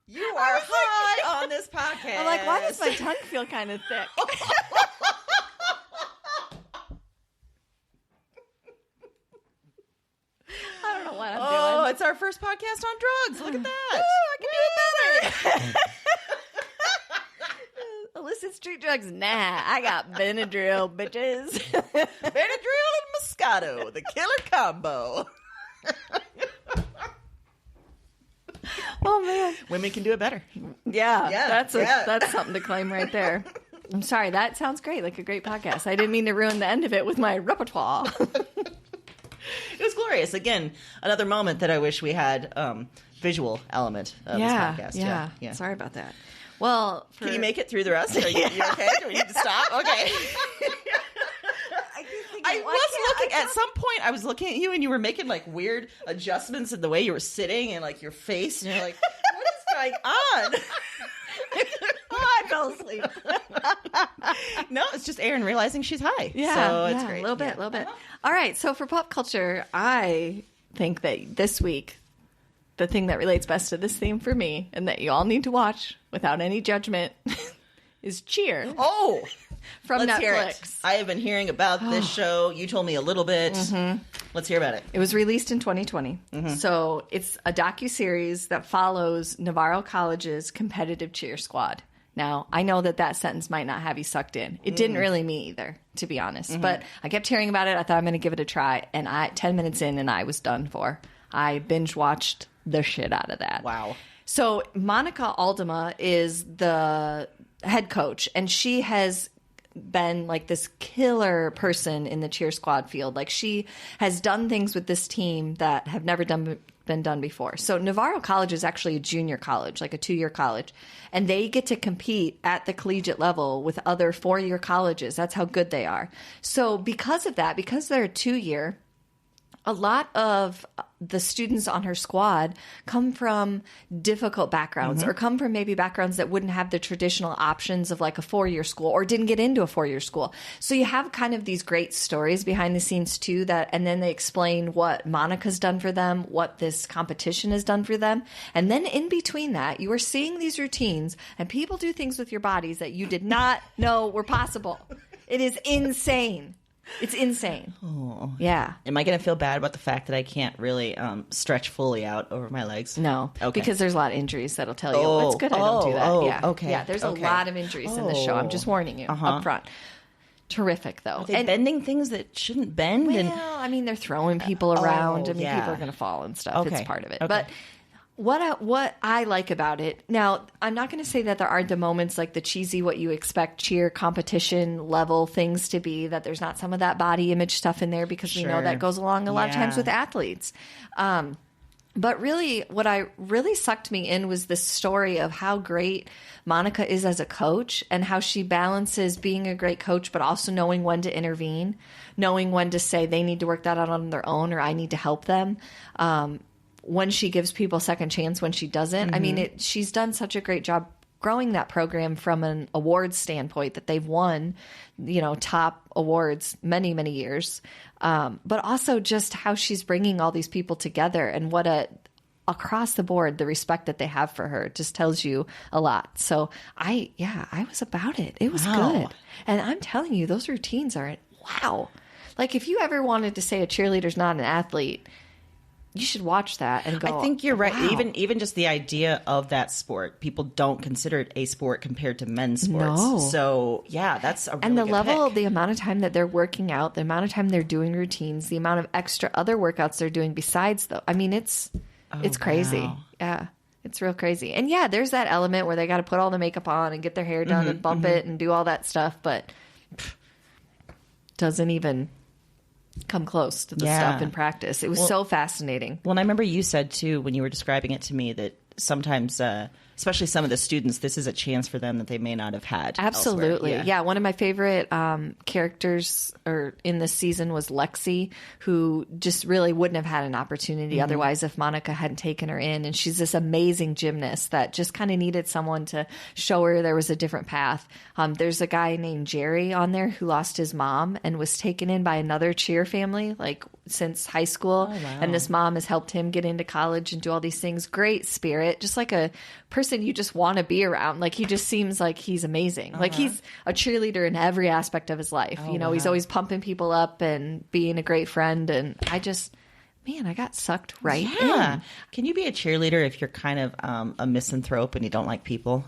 E: You are high on this podcast.
C: I'm like, why does my tongue feel kind of thick? I don't know what I'm doing.
E: Oh, it's our first podcast on drugs. Look at that.
C: I can do it better. Illicit street drugs? Nah, I got Benadryl, bitches.
E: Benadryl and Moscato, the killer combo.
C: Oh, man.
E: Women can do it better.
C: Yeah, that's something to claim right there. I'm sorry, that sounds great, like a great podcast. I didn't mean to ruin the end of it with my repertoire.
E: It was glorious. Again, another moment that I wish we had visual element of this podcast.
C: Yeah. Sorry about that. Well,
E: can you make it through the rest? Are you okay? Do we need to stop? Okay. At some point I was looking at you and you were making like weird adjustments in the way you were sitting and like your face and you're like, what is going on?
C: I fell asleep.
E: No, it's just Erin realizing she's high.
C: Yeah,
E: so it's great.
C: A little bit. All right, so for pop culture, I think that this week, the thing that relates best to this theme for me and that you all need to watch without any judgment is Cheer.
E: Oh,
C: from
E: let's
C: Netflix.
E: Hear it. I have been hearing about this show. You told me a little bit. Let's hear about it.
C: It was released in 2020. So it's a docuseries that follows Navarro College's competitive cheer squad. Now, I know that sentence might not have you sucked in. It didn't really me either, to be honest. But I kept hearing about it. I thought I'm going to give it a try. And 10 minutes in and I was done for. I binge watched the shit out of that.
E: Wow.
C: So Monica Aldama is the head coach, and she has been like this killer person in the cheer squad field. Like she has done things with this team that have never been done before. So Navarro College is actually a junior college, like a 2-year college, and they get to compete at the collegiate level with other 4-year colleges. That's how good they are. So because of that, because they're a 2-year, a lot of the students on her squad come from difficult backgrounds or come from maybe backgrounds that wouldn't have the traditional options of like a 4-year school or didn't get into a 4-year school. So you have kind of these great stories behind the scenes too, and then they explain what Monica's done for them, what this competition has done for them. And then in between that, you are seeing these routines and people do things with your bodies that you did not know were possible. It is insane. It's insane.
E: Oh.
C: Yeah.
E: Am I going to feel bad about the fact that I can't really stretch fully out over my legs?
C: No.
E: Okay.
C: Because there's a lot of injuries that'll tell you, it's good I don't do that. Yeah.
E: Okay.
C: Yeah, there's a lot of injuries in this show. I'm just warning you up front. Terrific, though.
E: Are they bending things that shouldn't bend?
C: Well, I mean, they're throwing people around. I mean, people are going to fall and stuff.
E: Okay.
C: It's part of it.
E: Okay.
C: But what I like about it, now, I'm not going to say that there aren't the moments like the cheesy, what you expect cheer competition level things to be, that there's not some of that body image stuff in there because we know that goes along a lot of times with athletes. But really, what I really sucked me in was this story of how great Monica is as a coach and how she balances being a great coach, but also knowing when to intervene, knowing when to say they need to work that out on their own or I need to help them. When she gives people second chance, when she doesn't. I mean, she's done such a great job growing that program from an awards standpoint that they've won, top awards many, many years. But also just how she's bringing all these people together and what across the board, the respect that they have for her just tells you a lot. So I was about it. It was good. And I'm telling you, those routines are wow. Like if you ever wanted to say a cheerleader's not an athlete, you should watch that and go,
E: I think you're right.
C: wow.
E: Even just the idea of that sport, people don't consider it a sport compared to men's sports.
C: No.
E: So yeah, that's a really
C: and the
E: good
C: level,
E: pick.
C: the amount of time that they're working out, the amount of time they're doing routines, the amount of extra other workouts they're doing besides though. I mean, it's crazy.
E: wow.
C: Yeah. It's real crazy. And yeah, there's that element where they got to put all the makeup on and get their hair done and bump it and do all that stuff, but doesn't even come close to the stuff in practice. It was so fascinating.
E: Well, and I remember you said too when you were describing it to me that sometimes, especially some of the students, this is a chance for them that they may not have had.
C: Absolutely.
E: elsewhere.
C: Yeah. One of my favorite characters in this season was Lexi, who just really wouldn't have had an opportunity otherwise if Monica hadn't taken her in. And she's this amazing gymnast that just kind of needed someone to show her there was a different path. There's a guy named Jerry on there who lost his mom and was taken in by another cheer family, like since high school. And this mom has helped him get into college and do all these things. Great spirit, just like a person you just want to be around. Like he just seems like he's amazing. Like he's a cheerleader in every aspect of his life. He's always pumping people up and being a great friend. And I got sucked right in.
E: Can you be a cheerleader if you're kind of a misanthrope and you don't like people?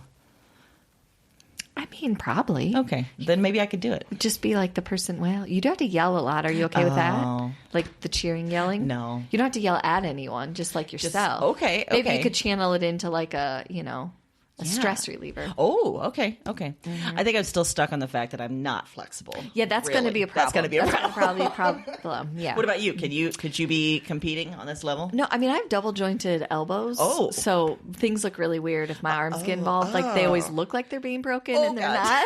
C: I mean, probably.
E: Okay, then maybe I could do it.
C: Just be like the person. Well, you do have to yell a lot. Are you okay with that?
E: Oh.
C: Like the cheering, yelling?
E: No.
C: You don't have to yell at anyone, just like yourself.
E: okay,
C: Maybe you
E: okay.
C: could channel it into like a stress reliever.
E: Oh, okay. I think I'm still stuck on the fact that I'm not flexible.
C: Yeah, that's going to be a problem.
E: That's going to be a problem.
C: Probably a problem. Yeah.
E: What about you? Could you be competing on this level?
C: No, I mean, I have double jointed elbows.
E: Oh.
C: So things look really weird if my arms get involved. Like they always look like they're being broken and they're
E: God.
C: not.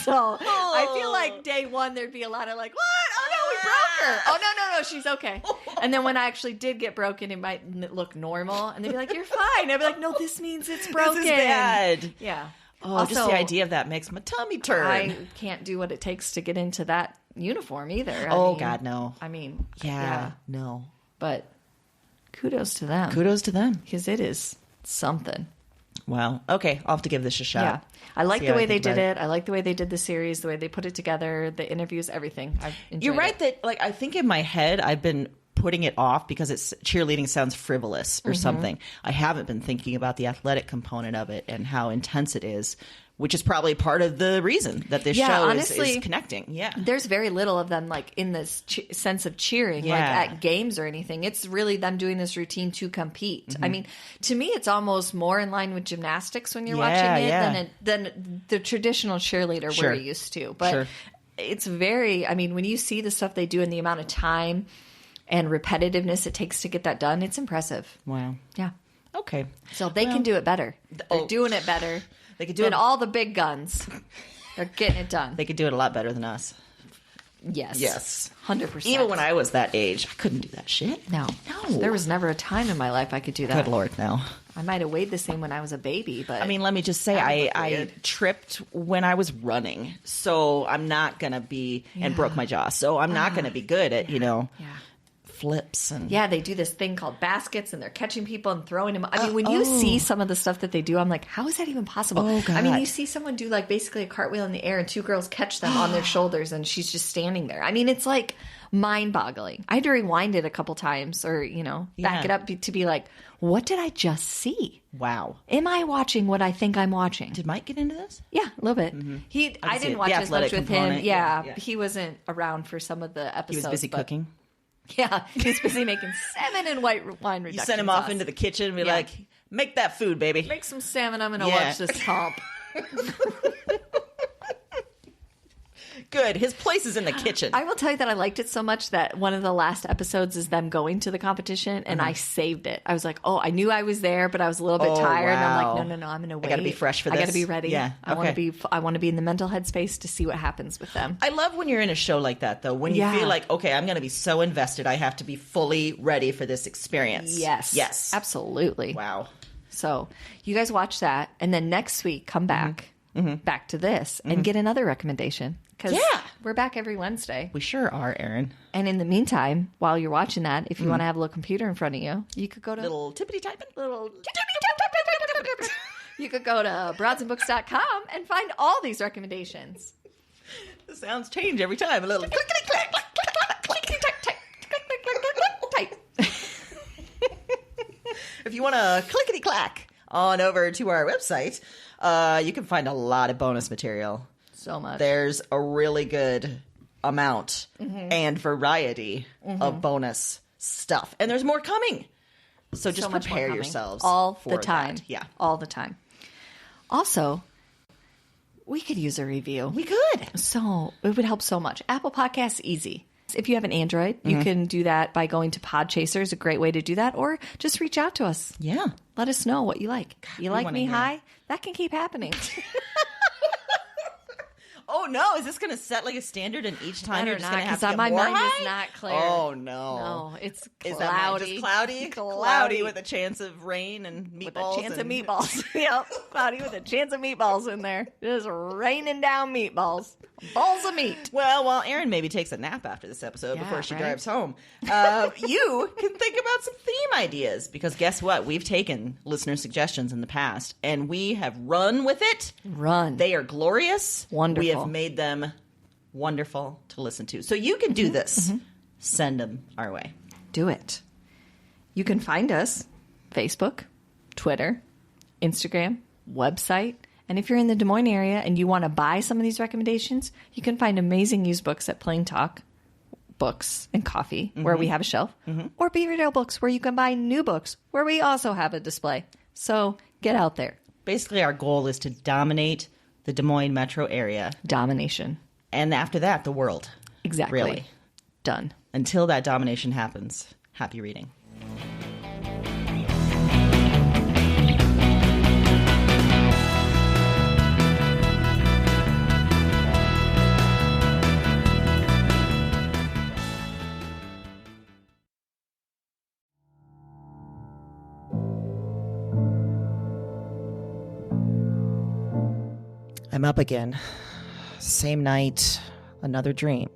C: So I feel like day one, there'd be a lot of like, what? Oh no, we broke her. Oh no, she's okay. And then when I actually did get broken, it might look normal. And they'd be like, you're fine. I'd be like, no, this means it's broken.
E: This is bad.
C: Yeah.
E: Oh, just the idea of that makes my tummy turn.
C: I can't do what it takes to get into that uniform either.
E: God, no.
C: I mean,
E: no.
C: But kudos to them.
E: Kudos to them.
C: Because it is something.
E: Wow. Okay, I'll have to give this a shot.
C: Yeah. I like
E: See
C: the
E: how
C: way
E: I
C: they
E: think
C: did
E: about
C: it. I like the way they did the series, the way they put it together, the interviews, everything. I've enjoyed
E: You're right
C: it.
E: that, I think in my head, I've been putting it off because cheerleading sounds frivolous or something. I haven't been thinking about the athletic component of it and how intense it is, which is probably part of the reason that this show
C: honestly,
E: is connecting. Yeah.
C: There's very little of them like in this sense of cheering, like at games or anything. It's really them doing this routine to compete. I mean, to me, it's almost more in line with gymnastics when you're watching it than the traditional cheerleader we're used to. But it's very, I mean, when you see the stuff they do and the amount of time and repetitiveness it takes to get that done, it's impressive.
E: Wow.
C: Yeah.
E: Okay.
C: So they can do it better. They're doing it better.
E: They could do
C: than
E: it.
C: all the big guns. They're getting it done.
E: They could do it a lot better than us.
C: Yes. 100%.
E: Even when I was that age, I couldn't do that shit.
C: No. There was never a time in my life I could do that.
E: Good Lord, no.
C: I might have weighed the same when I was a baby, but...
E: I mean, let me just say, I tripped when I was running, so I'm not going to be... And broke my jaw, so I'm not going to be good at, flips and...
C: Yeah, they do this thing called baskets, and they're catching people and throwing them. I mean, when you see some of the stuff that they do, I'm like, how is that even possible?
E: Oh, God.
C: I mean, you see someone do, like, basically a cartwheel in the air, and two girls catch them on their shoulders, and she's just standing there. I mean, it's, like, mind-boggling. I had to rewind it a couple times or, back it up to be like, what did I just see?
E: Wow.
C: Am I watching what I think I'm watching?
E: Did Mike get into this?
C: Yeah, a little bit. I didn't watch as much with him.
E: component.
C: Yeah, he wasn't around for some of the episodes.
E: He was busy cooking?
C: Yeah, he was busy making salmon and white wine reduction
E: You send him off
C: sauce.
E: into the kitchen and be like, make that food, baby.
C: Make some salmon. I'm going to watch this comp.
E: good. His place is in the kitchen.
C: I will tell you that I liked it so much that one of the last episodes is them going to the competition, and I saved it. I was like, oh, I knew I was there, but I was a little bit tired. And I'm
E: wow.
C: like, no, I'm going to wait.
E: I got to be fresh for this.
C: I got to be ready.
E: Yeah.
C: I want to be in the mental headspace to see what happens with them.
E: I love when you're in a show like that, though, when you feel like, okay, I'm going to be so invested. I have to be fully ready for this experience.
C: Yes. Absolutely.
E: Wow.
C: So you guys watch that, and then next week come back to this and get another recommendation. Because we're back every Wednesday.
E: We sure are, Erin.
C: And in the meantime, while you're watching that, if you want to have a little computer in front of you, you could go to
E: Little tippity typing.
C: You could go to broadsandbooks.com and find all these recommendations.
E: The sounds change every time. A little clickety clack, clack, clack, clack, clickety clack, clack, clack, clack, clack, clack, type. If you want to clickety clack on over to our website, you can find a lot of bonus material.
C: So much.
E: There's a really good amount and variety of bonus stuff. And there's more coming. So just prepare yourselves
C: all
E: for
C: the time.
E: That. Yeah.
C: All the time. Also, we could use a review.
E: We could.
C: So it would help so much. Apple Podcasts, easy. If you have an Android, you can do that by going to Podchaser is a great way to do that. Or just reach out to us.
E: Yeah.
C: Let us know what you like. You like me high? That can keep happening.
E: Oh no! Is this going to set like a standard, and each time you're just going to have to get
C: my
E: more
C: mind
E: high?
C: is not clear.
E: Oh no!
C: No, it's cloudy.
E: Is that not just cloudy? Cloudy with a chance of rain and meatballs.
C: With a chance of meatballs. Yep, cloudy with a chance of meatballs in there. Just raining down meatballs, balls of meat.
E: Well, while Erin maybe takes a nap after this episode before she drives home, you can think about some theme ideas, because guess what? We've taken listener suggestions in the past, and we have run with it. They are glorious.
C: Wonderful.
E: We have made them wonderful to listen to. So you can do this. Send them our way.
C: Do it. You can find us Facebook, Twitter, Instagram, website. And if you're in the Des Moines area and you want to buy some of these recommendations, you can find amazing used books at Plain Talk Books and Coffee, where we have a shelf, or Be Real Books, where you can buy new books, where we also have a display. So get out there.
E: Basically, our goal is to dominate the Des Moines metro area.
C: Domination.
E: And after that, the world.
C: Exactly.
E: Really.
C: Done.
E: Until that domination happens, happy reading.
A: I'm up again. Same night, another dream.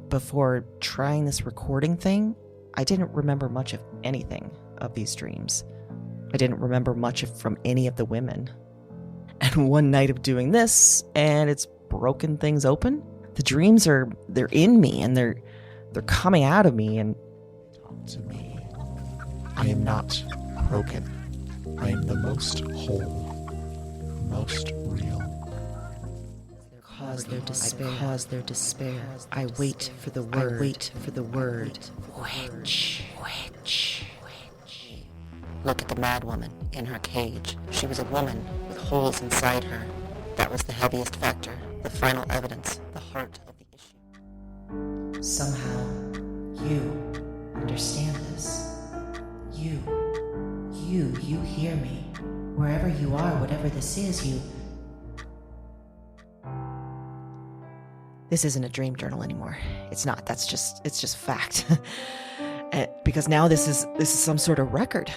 A: Before trying this recording thing, I didn't remember much of anything of these dreams. I didn't remember much from any of the women. And one night of doing this, and it's broken things open. The dreams they're in me, and they're coming out of me, and
F: Talk to me. I am not broken. I am the most whole, most real.
A: cause their despair. I wait for the word. Witch.
G: Look at the mad woman in her cage. She was a woman with holes inside her. That was the heaviest factor, the final evidence, the heart of the issue.
A: Somehow, you understand this. You hear me. Wherever you are, whatever this is, you... This isn't a dream journal anymore. It's not. It's just fact. Because now this is some sort of record.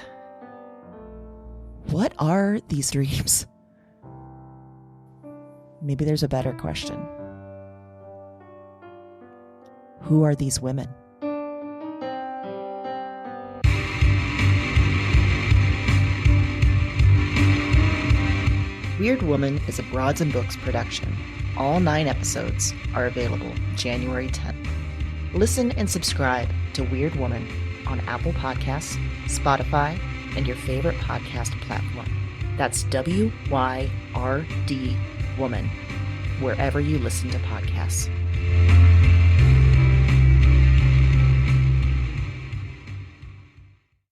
A: What are these dreams? Maybe there's a better question. Who are these women? Weird Woman is a Broads and Books production. All 9 episodes are available January 10th. Listen and subscribe to Weird Woman on Apple Podcasts, Spotify, and your favorite podcast platform. That's WYRD Woman, wherever you listen to podcasts.